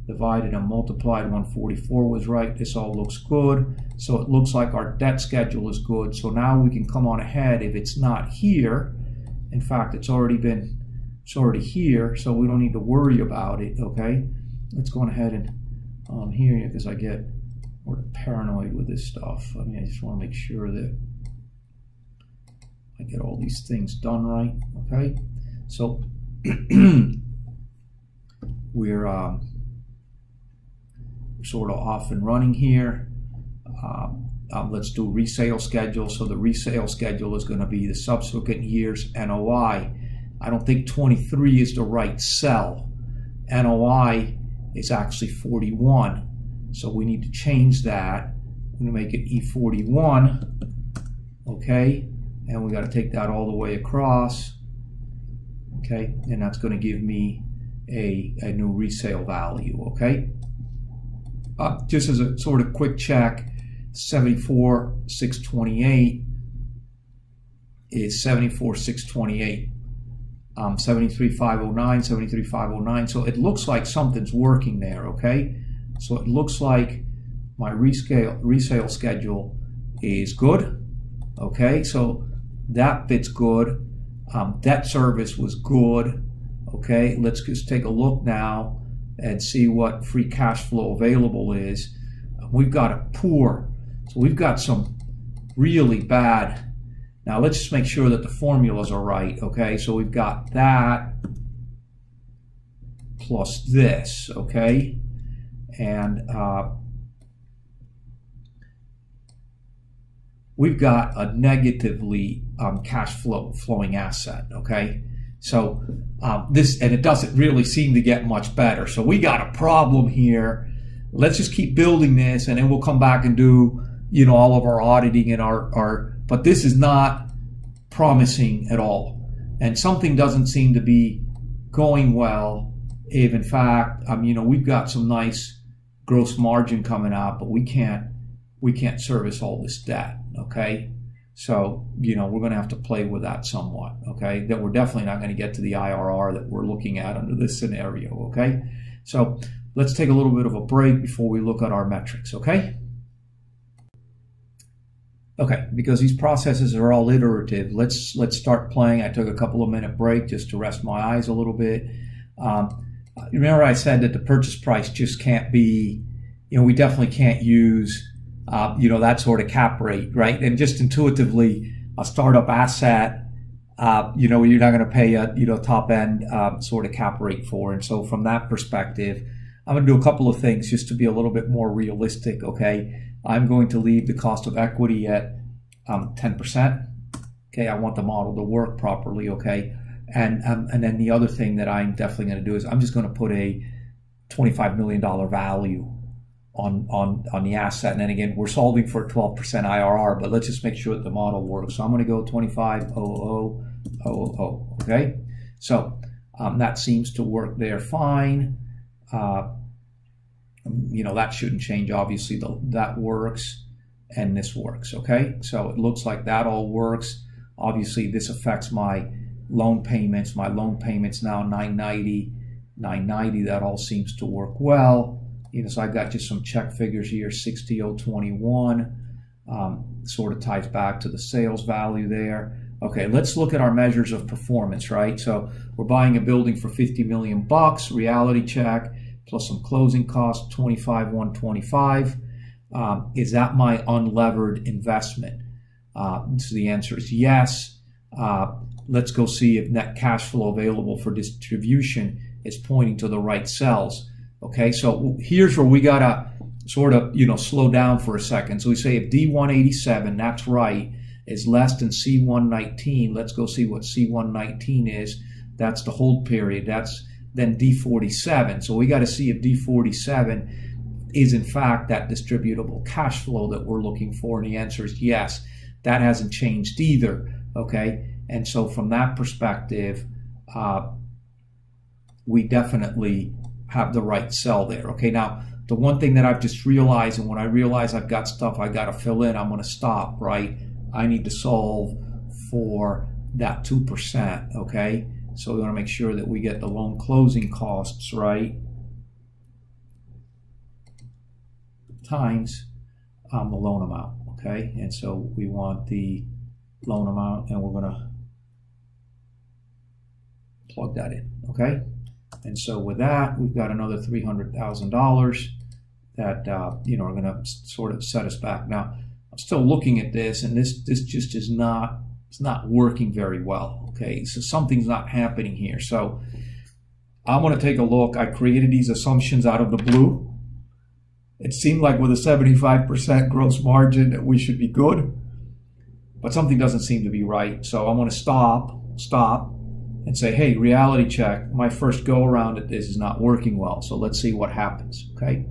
divided and multiplied. 144 was right. This all looks good. So it looks like our debt schedule is good. So now we can come on ahead. If it's not here, in fact, it's already here, so we don't need to worry about it. Okay, let's go on ahead and here, because I get more paranoid with this stuff. I mean, I just want to make sure that I get all these things done right. Okay, so we're sort of off and running here. Let's do resale schedule. So the resale schedule is going to be the subsequent year's NOI. I don't think 23 is the right cell. NOI is actually 41. So we need to change that. I'm going to make it E41, okay? And we got to take that all the way across, okay? And that's going to give me a new resale value, okay? Just as a sort of quick check, 74,628 is 74,628. 73,509, 73,509. So it looks like something's working there, okay? So it looks like my resale schedule is good, okay? So that bit's good. Debt service was good, okay? Let's just take a look now and see what free cash flow available is. We've got a poor, so we've got some really bad. Now let's just make sure that the formulas are right, okay? So we've got that plus this, okay? And we've got a negatively cash flowing asset, okay? So this, and it doesn't really seem to get much better. So we got a problem here. Let's just keep building this, and then we'll come back and do, you know, all of our auditing and but this is not promising at all. And something doesn't seem to be going well. If in fact, you know, we've got some nice gross margin coming out, but we can't service all this debt, okay? So, you know, we're going to have to play with that somewhat, okay? That we're definitely not going to get to the IRR that we're looking at under this scenario, okay? So let's take a little bit of a break before we look at our metrics, okay? Okay, because these processes are all iterative, let's start playing. I took a couple of minute break just to rest my eyes a little bit. Remember I said that the purchase price just can't be, you know, we definitely can't use, you know, that sort of cap rate, right? And just intuitively, a startup asset, you know, you're not going to pay a, you know, top end sort of cap rate for. And so from that perspective, I'm going to do a couple of things just to be a little bit more realistic, okay? I'm going to leave the cost of equity at 10%. Okay, I want the model to work properly, okay? And then the other thing that I'm definitely going to do is I'm just going to put a $25 million value on the asset. And then again, we're solving for a 12% IRR, but let's just make sure that the model works. So I'm going to go 25,000,000, okay? So that seems to work there fine. You know, that shouldn't change. Obviously, that works and this works, okay? So it looks like that all works. Obviously, this affects my loan payments. My loan payments now $990. That all seems to work well. You know, so I've got just some check figures here, 60,021. Sort of ties back to the sales value there. Okay, let's look at our measures of performance, right? So we're buying a building for $50 million, reality check, plus some closing costs, 25,125. Is that my unlevered investment? So the answer is yes. Let's go see if net cash flow available for distribution is pointing to the right cells. Okay, so here's where we gotta sort of, you know, slow down for a second. So we say if D187, that's right, is less than C119, let's go see what C119 is. That's the hold period. That's then D47. So we got to see if D47 is in fact that distributable cash flow that we're looking for. And the answer is yes. That hasn't changed either. Okay. And so from that perspective, we definitely have the right cell there. Okay. Now, the one thing that I've just realized, and when I realize I've got stuff I got to fill in, I'm going to stop, right? I need to solve for that 2%. Okay. So we want to make sure that we get the loan closing costs right times the loan amount, okay? And so we want the loan amount, and we're going to plug that in, okay? And so with that, we've got another $300,000 that you know, are going to sort of set us back. Now, I'm still looking at this, and this just is not, it's not working very well. Okay, so something's not happening here. So I'm going to take a look. I created these assumptions out of the blue. It seemed like with a 75% gross margin that we should be good, but something doesn't seem to be right. So I'm going to stop and say, hey, reality check. My first go around at this is not working well. So let's see what happens, okay?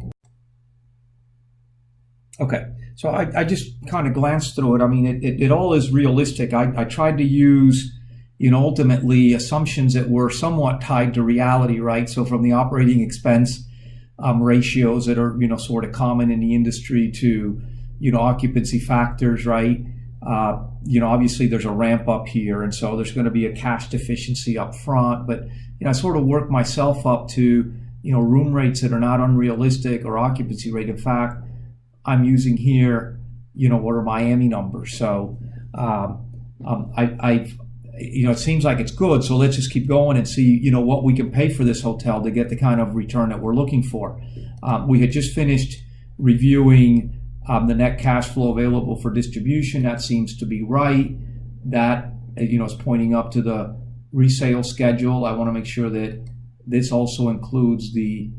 Okay, so I just kind of glanced through it. I mean, it all is realistic. I tried to use, ultimately assumptions that were somewhat tied to reality, right? So from the operating expense ratios that are, sort of common in the industry to, occupancy factors, right? Obviously there's a ramp up here, and so there's going to be a cash deficiency up front. But, I sort of worked myself up to, room rates that are not unrealistic or occupancy rate. In fact, I'm using here, what are Miami numbers. So it seems like it's good. So let's just keep going and see, what we can pay for this hotel to get the kind of return that we're looking for. We had just finished reviewing the net cash flow available for distribution. That seems to be right. That, is pointing up to the resale schedule. I want to make sure that this also includes the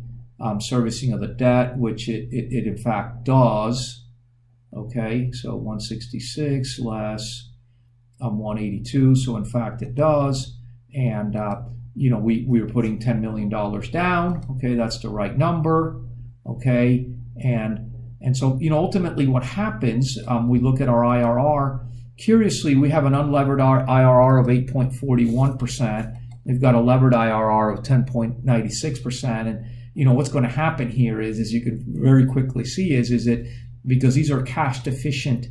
servicing of the debt, which it in fact does. Okay, so 166 less 182, so in fact it does. And we were putting $10 million down. Okay, that's the right number. Okay, and so ultimately what happens, we look at our IRR. Curiously, we have an unlevered IRR of 8.41%. We've got a levered IRR of 10.96%, and what's going to happen here is, as you can very quickly see, is that because these are cash deficient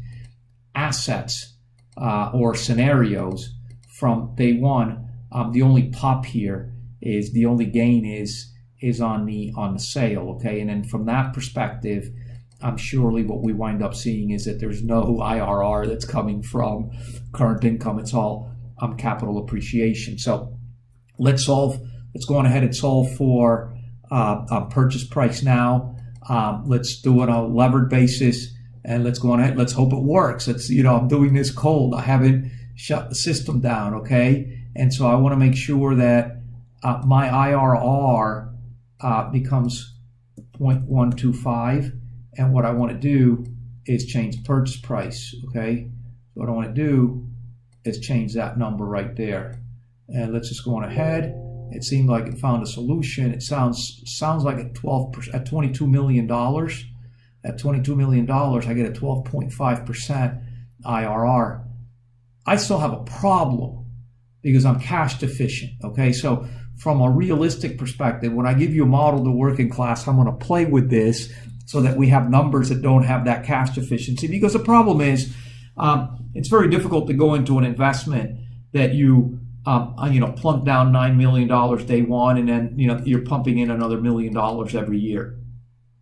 assets or scenarios from day one, the only pop here is the only gain is on the sale. Okay, and then from that perspective, surely what we wind up seeing is that there's no IRR that's coming from current income. It's all capital appreciation. So let's go on ahead and solve for purchase price now. Let's do it on a levered basis, and let's go on ahead. Let's hope it works. I'm doing this cold. I haven't shut the system down. Okay, and so I want to make sure that my IRR becomes 0.125, and what I want to do is change purchase price. Okay, so what I want to do is change that number right there, and let's just go on ahead. It seemed like it found a solution. It sounds like at $22 million. At $22 million, I get a 12.5% IRR. I still have a problem because I'm cash deficient. Okay, so from a realistic perspective, when I give you a model to work in class, I'm going to play with this so that we have numbers that don't have that cash deficiency. Because the problem is, it's very difficult to go into an investment that you plunk down $9 million day one, and then you're pumping in another $1 million every year.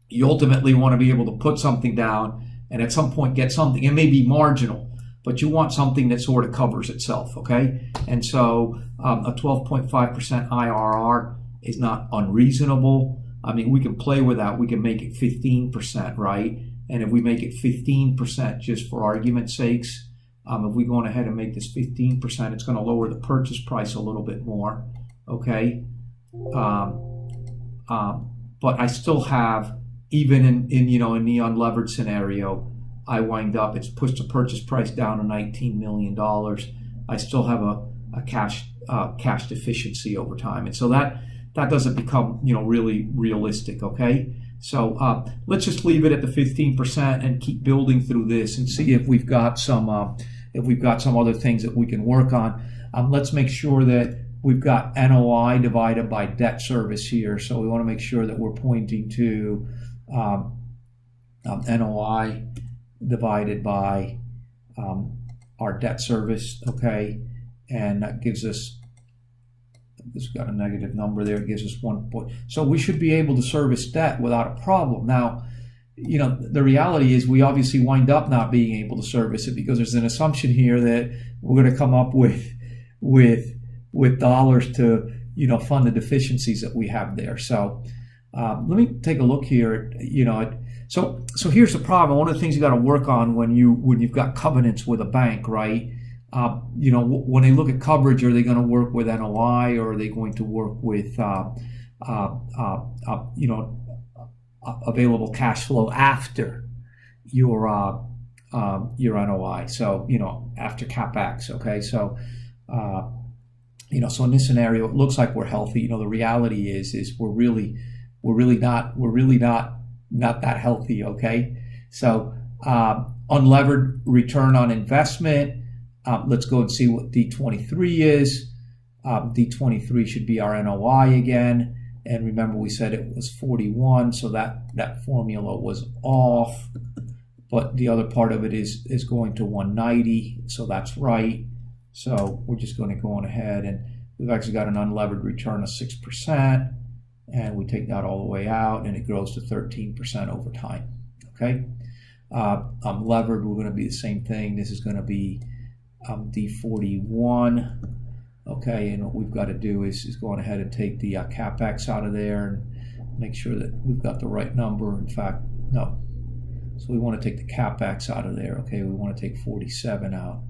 You ultimately want to be able to put something down and at some point get something. It may be marginal, but you want something that sort of covers itself. Okay, and so a 12.5% IRR is not unreasonable. I mean, we can play with that. We can make it 15%, right? And if we make it 15%, just for argument's sakes, if we go on ahead and make this 15%, it's going to lower the purchase price a little bit more. Okay, but I still have, even in the unlevered scenario, I wind up, it's pushed the purchase price down to $19 million. I still have a cash deficiency over time, and so that doesn't become really realistic. Okay, so let's just leave it at the 15% and keep building through this and see if we've got some other things that we can work on. Let's make sure that we've got NOI divided by debt service here. So we want to make sure that we're pointing to NOI divided by our debt service. Okay, and that gives us, it's got a negative number there. It gives us 1 point. So we should be able to service debt without a problem. Now, the reality is we obviously wind up not being able to service it because there's an assumption here that we're going to come up with dollars to fund the deficiencies that we have there. So let me take a look here. So here's the problem. One of the things you got to work on when you've got covenants with a bank, right? When they look at coverage, are they going to work with NOI, or are they going to work with available cash flow after your NOI? So after CapEx. Okay, so so in this scenario, it looks like we're healthy. The reality is we're really not that healthy. Okay, So unlevered return on investment, let's go and see what D23 is. D23 should be our NOI again. And remember, we said it was 41, so that formula was off. But the other part of it is going to 190, so that's right. So we're just going to go on ahead, and we've actually got an unlevered return of 6%, and we take that all the way out, and it grows to 13% over time. Okay, levered, we're going to be the same thing. This is going to be D41. Okay, and what we've got to do is go on ahead and take the CapEx out of there and make sure that we've got the right number. In fact, no. So we want to take the CapEx out of there. Okay, we want to take 47 out.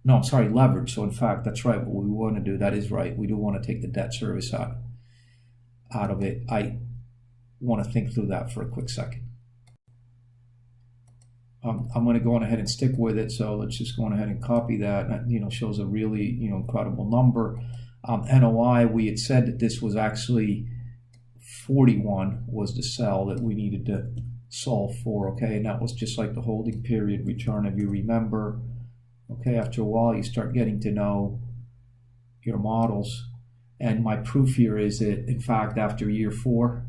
No, I'm sorry, leverage. So in fact, that's right. What we want to do, that is right. We do want to take the debt service out of it. I want to think through that for a quick second. I'm going to go on ahead and stick with it. So let's just go on ahead and copy that. That, shows a really, incredible number. NOI, we had said that this was actually 41 was the cell that we needed to solve for. Okay, and that was just like the holding period return, if you remember. Okay, after a while, you start getting to know your models. And my proof here is that, in fact, after year 4,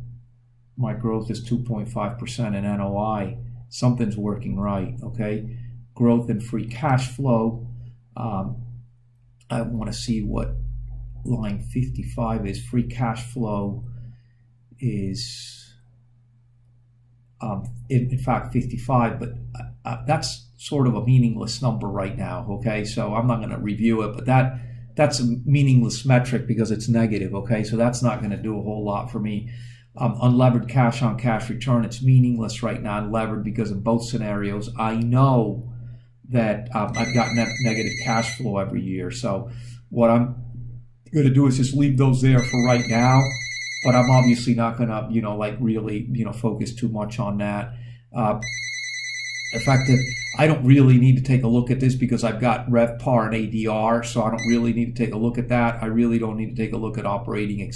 my growth is 2.5% in NOI. Something's working right, okay? Growth in free cash flow. I want to see what line 55 is. Free cash flow is, in fact, 55, but that's sort of a meaningless number right now, okay? So I'm not going to review it, but that's a meaningless metric because it's negative, okay? So that's not going to do a whole lot for me. Unlevered cash on cash return, it's meaningless right now, unlevered, because in both scenarios, I know that I've got negative cash flow every year. So what I'm going to do is just leave those there for right now, but I'm obviously not going to, really, focus too much on that. The fact that I don't really need to take a look at this because I've got RevPAR and ADR, so I don't really need to take a look at that. I really don't need to take a look at operating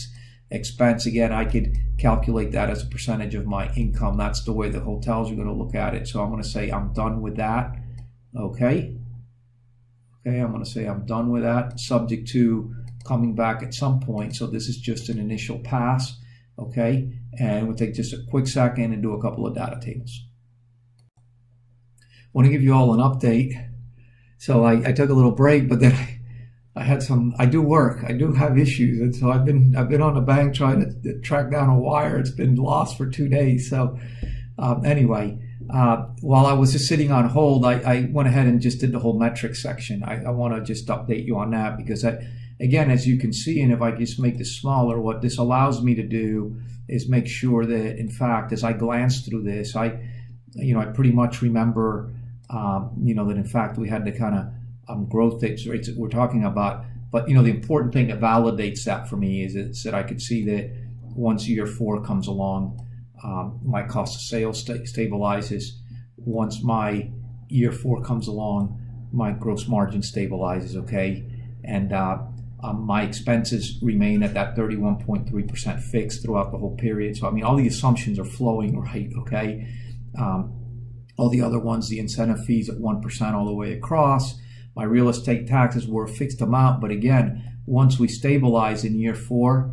expense. Again, I could calculate that as a percentage of my income. That's the way the hotels are going to look at it. So I'm going to say I'm done with that. Okay, I'm going to say I'm done with that, subject to coming back at some point. So this is just an initial pass. Okay, and we'll take just a quick second and do a couple of data tables. I want to give you all an update. So I took a little break, but then I do work. I do have issues, and so I've been on the bank trying to track down a wire. It's been lost for 2 days. So anyway, while I was just sitting on hold, I went ahead and just did the whole metrics section. I want to just update you on that because again, as you can see, and if I just make this smaller, what this allows me to do is make sure that, in fact, as I glance through this, I pretty much remember, that in fact we had the kind of growth rates that we're talking about. But, the important thing that validates that for me is that I could see that once year 4 comes along, my cost of sales stabilizes. Once my year 4 comes along, my gross margin stabilizes, okay? And my expenses remain at that 31.3% fixed throughout the whole period. So, all the assumptions are flowing right, okay? All the other ones, the incentive fees at 1% all the way across. My real estate taxes were a fixed amount, but again, once we stabilize in year 4,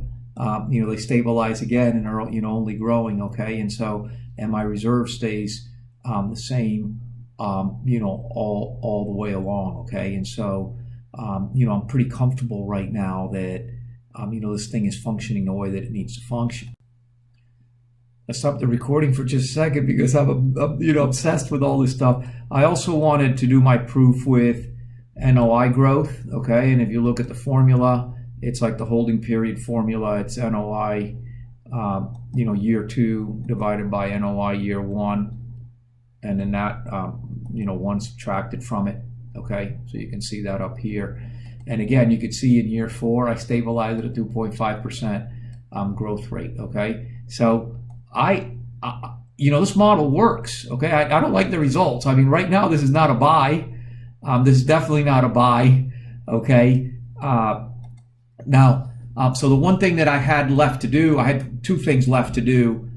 they stabilize again and are only growing, okay? And so, and my reserve stays the same, all the way along, okay? And so, I'm pretty comfortable right now that this thing is functioning the way that it needs to function. I stopped the recording for just a second because I'm obsessed with all this stuff. I also wanted to do my proof with NOI growth, okay? And if you look at the formula, it's like the holding period formula. It's NOI, year 2 divided by NOI year 1, and then that, 1 subtracted from it, okay? So you can see that up here. And again, you can see in year 4, I stabilized at a 2.5% growth rate, okay? So this model works, okay? I don't like the results. Right now, this is not a buy. This is definitely not a buy, okay? So the one thing that I had left to do, I had 2 things left to do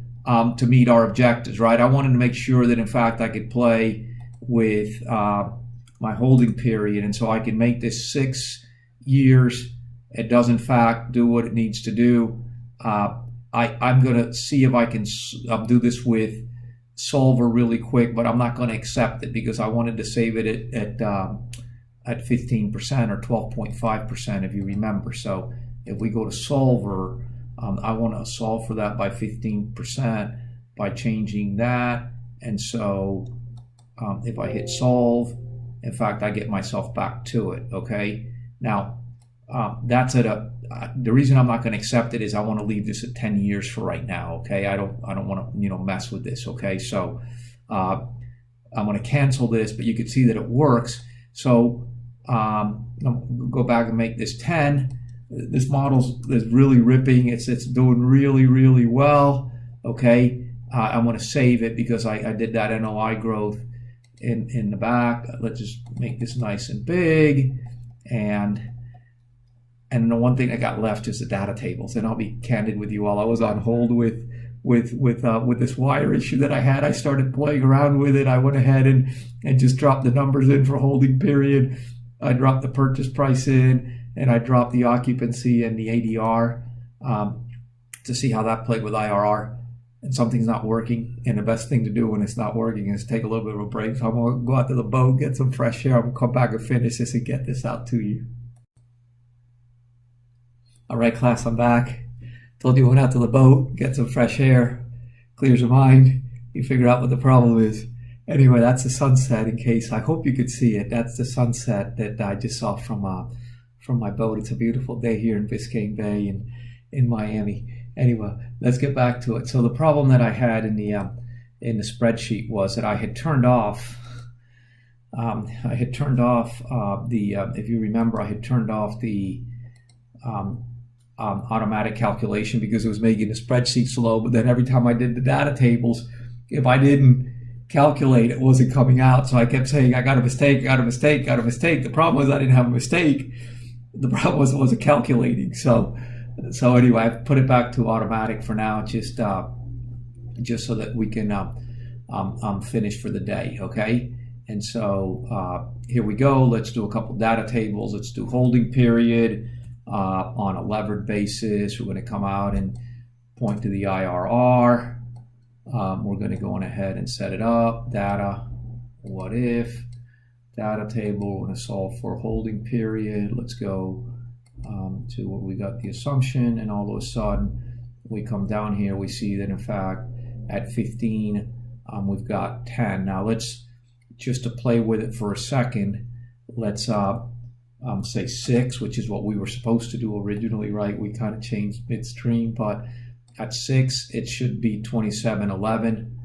to meet our objectives, right? I wanted to make sure that in fact I could play with my holding period, and so I can make this 6 years. It does in fact do what it needs to do. I'm going to see if I can do this with Solver really quick, but I'm not going to accept it because I wanted to save it at 15% or 12.5%, if you remember. So if we go to Solver, I want to solve for that by 15% by changing that. And so if I hit solve, in fact, I get myself back to it. Okay. Now that's the reason I'm not going to accept it is I want to leave this at 10 years for right now. Okay. I don't want to, mess with this. Okay. So I'm going to cancel this, but you can see that it works. So go back and make this 10. This model is really ripping. It's doing really, really well. Okay. I want to save it because I did that NOI growth in the back. Let's just make this nice and big. And the one thing I got left is the data tables. And I'll be candid with you all. I was on hold with this wire issue that I had. I started playing around with it. I went ahead and just dropped the numbers in for holding period. I dropped the purchase price in, and I dropped the occupancy and the ADR to see how that played with IRR. And something's not working. And the best thing to do when it's not working is take a little bit of a break. So I'm going to go out to the boat, get some fresh air. I'm going to come back and finish this and get this out to you. All right, class, I'm back. Told you I went out to the boat, get some fresh air, clears your mind. You figure out what the problem is. Anyway, that's the sunset. In case, I hope you could see it. That's the sunset that I just saw from my boat. It's a beautiful day here in Biscayne Bay in Miami. Anyway, let's get back to it. So the problem that I had in the spreadsheet was that I had turned off. If you remember, I had turned off the automatic calculation because it was making the spreadsheet slow. But then every time I did the data tables, if I didn't calculate, it wasn't coming out. So I kept saying, I got a mistake, got a mistake, got a mistake. The problem was I didn't have a mistake. The problem was it wasn't calculating. So anyway, I've put it back to automatic for now, just so that we can finish for the day. Okay. And so here we go. Let's do a couple data tables. Let's do holding period. On a levered basis, we're going to come out and point to the IRR. We're going to go on ahead and set it up. Data, what if, data table, we're going to solve for holding period. Let's go to where we got the assumption, and all of a sudden we come down here, we see that in fact at 15 we've got 10. Now let's just to play with it for a second, let's say 6, which is what we were supposed to do originally, right? We kind of changed midstream, but at 6 it should be 2711,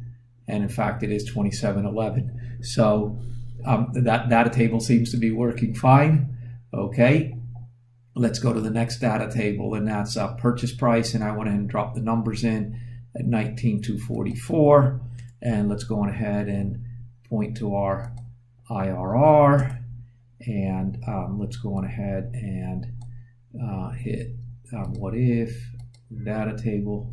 and in fact it is 2711. So that data table seems to be working fine. Okay, let's go to the next data table, and that's purchase price, and I went ahead and dropped the numbers in at 19,244, and let's go on ahead and point to our IRR. And let's go on ahead and hit what if, data table,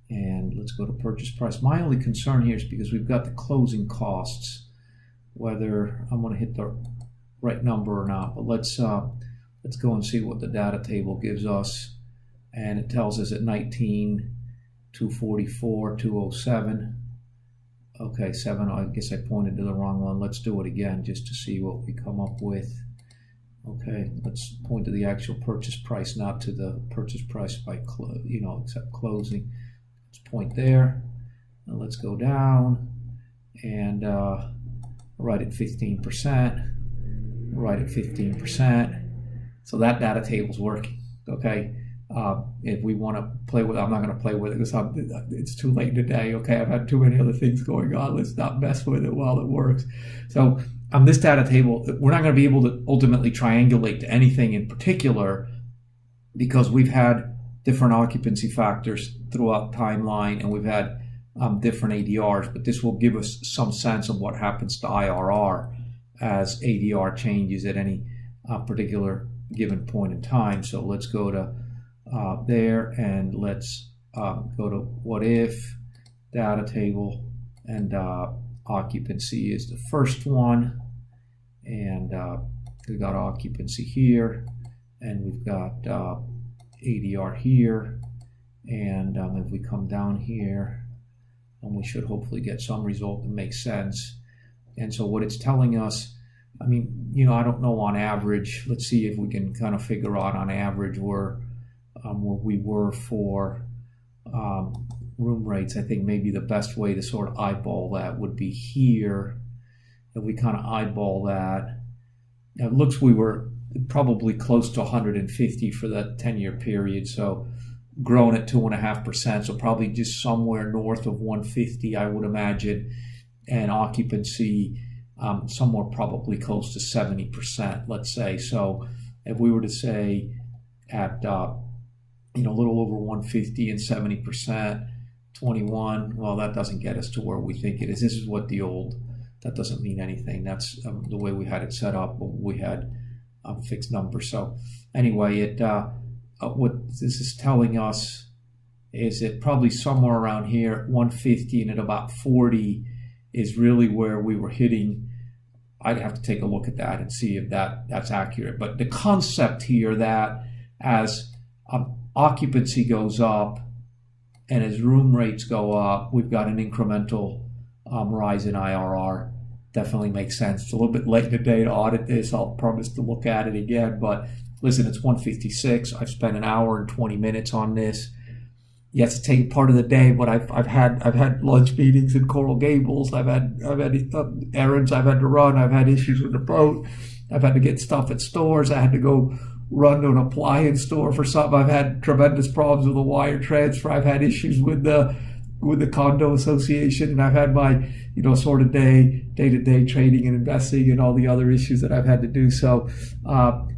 and let's go to purchase price. My only concern here is because we've got the closing costs, whether I'm going to hit the right number or not. But let's go and see what the data table gives us, and it tells us at 19,244, 207. Okay, 7, I guess I pointed to the wrong one. Let's do it again just to see what we come up with. Okay, let's point to the actual purchase price, not to the purchase price by, except closing. Let's point there, and let's go down, and right at 15%, right at 15%. So that data table's working, okay? If we want to play with it, I'm not going to play with it because it's too late today. Okay, I've had too many other things going on. Let's not mess with it while it works. So this data table, we're not going to be able to ultimately triangulate to anything in particular because we've had different occupancy factors throughout timeline, and we've had different ADRs. But this will give us some sense of what happens to IRR as ADR changes at any particular given point in time. So let's go to there, and let's go to what if, data table, and occupancy is the first one, and we've got occupancy here, and we've got ADR here, and if we come down here, and we should hopefully get some result that makes sense. And so what it's telling us, I mean, you know, I don't know on average. Let's see if we can kind of figure out on average where we were for room rates. I think maybe the best way to sort of eyeball that would be here. If we kind of eyeball that, it looks we were probably close to 150 for that 10-year period. So grown at 2.5%. So probably just somewhere north of 150, I would imagine. And occupancy somewhere probably close to 70%, let's say. So if we were to say at you know, a little over 150 and 70%, 21, well, that doesn't get us to where we think it is. This is what the old, that doesn't mean anything. That's the way we had it set up when we had fixed numbers. So anyway, it what this is telling us is that probably somewhere around here, 150 and at about 40 is really where we were hitting. I'd have to take a look at that and see if that's accurate. But the concept here that as occupancy goes up and as room rates go up, we've got an incremental rise in IRR. Definitely makes sense. It's a little bit late in the day to audit this. I'll promise to look at it again. But listen, it's 1:56. I've spent an hour and 20 minutes on this. Yes, it's taken part of the day, but I've had lunch meetings in Coral Gables. I've had errands I've had to run. I've had issues with the boat. I've had to get stuff at stores. I had to go run to an appliance store for something. I've had tremendous problems with the wire transfer. I've had issues with the condo association, and I've had my, you know, sort of day-to-day trading and investing and all the other issues that I've had to do. So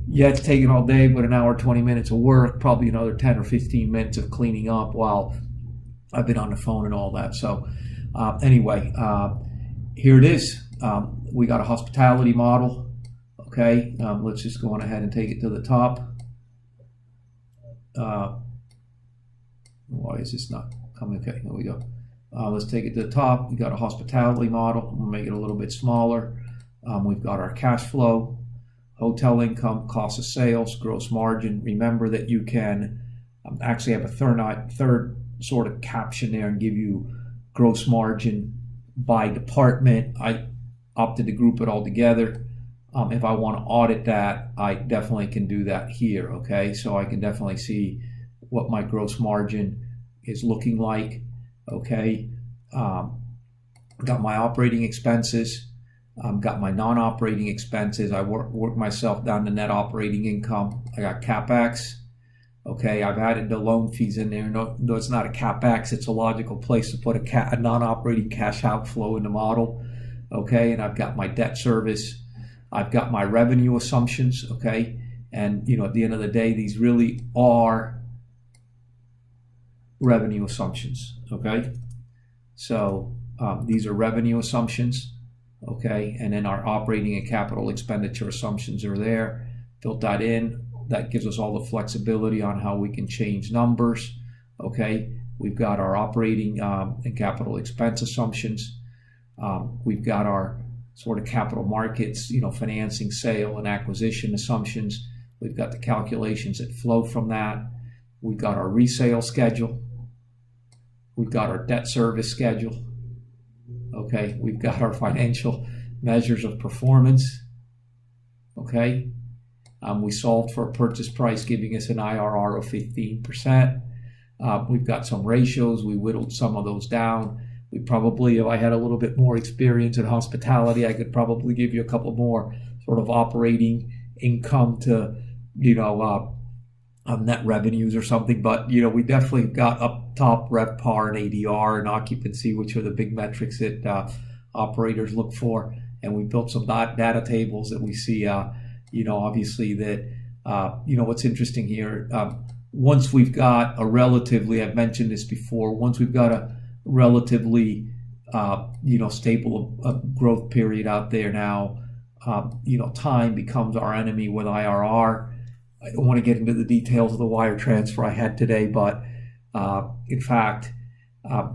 yeah, it's taken all day, but an hour, 20 minutes of work, probably another 10 or 15 minutes of cleaning up while I've been on the phone and all that. So anyway, here it is. We got a hospitality model. Okay, let's just go on ahead and take it to the top. Why is this not coming? Okay, here we go. Let's take it to the top. We got a hospitality model. We'll make it a little bit smaller. We've got our cash flow, hotel income, cost of sales, gross margin. Remember that you can actually have a third sort of caption there and give you gross margin by department. I opted to group it all together. If I want to audit that, I definitely can do that here, okay? So I can definitely see what my gross margin is looking like, okay? Got my operating expenses, got my non-operating expenses. I work myself down to net operating income. I got CapEx, okay? I've added the loan fees in there. No, it's not a CapEx. It's a logical place to put a non-operating cash outflow in the model, okay? And I've got my debt service. I've got my revenue assumptions, okay? And, you know, at the end of the day, these really are revenue assumptions, okay? So these are revenue assumptions, okay? And then our operating and capital expenditure assumptions are there. Built that in. That gives us all the flexibility on how we can change numbers, okay? We've got our operating and capital expense assumptions. We've got our sort of capital markets, you know, financing, sale, and acquisition assumptions. We've got the calculations that flow from that. We've got our resale schedule. We've got our debt service schedule. Okay, we've got our financial measures of performance. Okay, we solved for a purchase price giving us an IRR of 15%. We've got some ratios. We whittled some of those down. We probably, if I had a little bit more experience in hospitality, I could probably give you a couple more sort of operating income to, you know, net revenues or something. But, you know, we definitely got up top RevPAR and ADR and occupancy, which are the big metrics that operators look for. And we built some data tables that we see, you know, obviously that, you know, what's interesting here, once we've got a relatively, I've mentioned this before, once we've got a relatively, you know, stable growth period out there now, you know, time becomes our enemy with IRR. I don't want to get into the details of the wire transfer I had today, but in fact,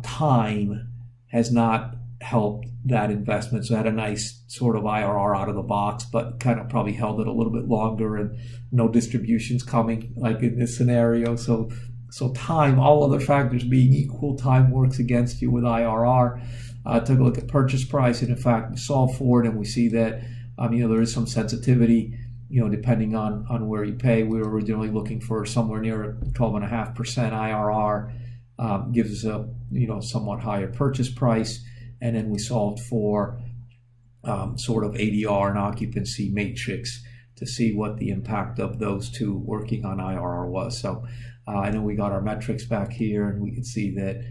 time has not helped that investment. So it had a nice sort of IRR out of the box, but kind of probably held it a little bit longer, and no distributions coming like in this scenario. So time, all other factors being equal, time works against you with IRR. Took a look at purchase price, and in fact we solved for it, and we see that there is some sensitivity, depending on where you pay. We were originally looking for somewhere near a 12.5% IRR, gives us a somewhat higher purchase price, and then we solved for sort of ADR and occupancy matrix to see what the impact of those two working on IRR was. So and then we got our metrics back here, and we can see that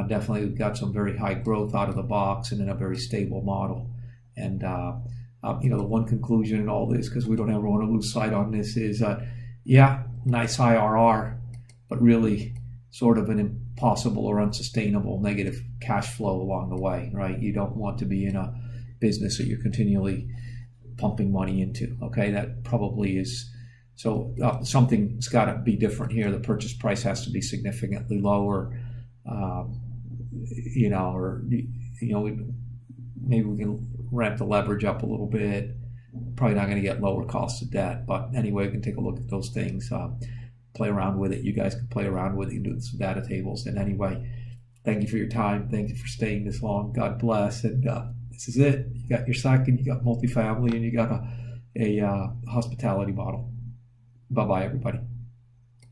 definitely we've got some very high growth out of the box and in a very stable model. And the one conclusion in all this, because we don't ever want to lose sight on this, is nice IRR, but really sort of an impossible or unsustainable negative cash flow along the way, right? You don't want to be in a business that you're continually pumping money into. Okay, that probably is. So something's got to be different here. The purchase price has to be significantly lower, maybe we can ramp the leverage up a little bit. Probably not going to get lower costs of debt, but anyway, we can take a look at those things, play around with it. You guys can play around with it and do some data tables. And anyway, thank you for your time. Thank you for staying this long. God bless. And this is it. You got your second, you got multifamily, and you got a hospitality model. Bye-bye, everybody.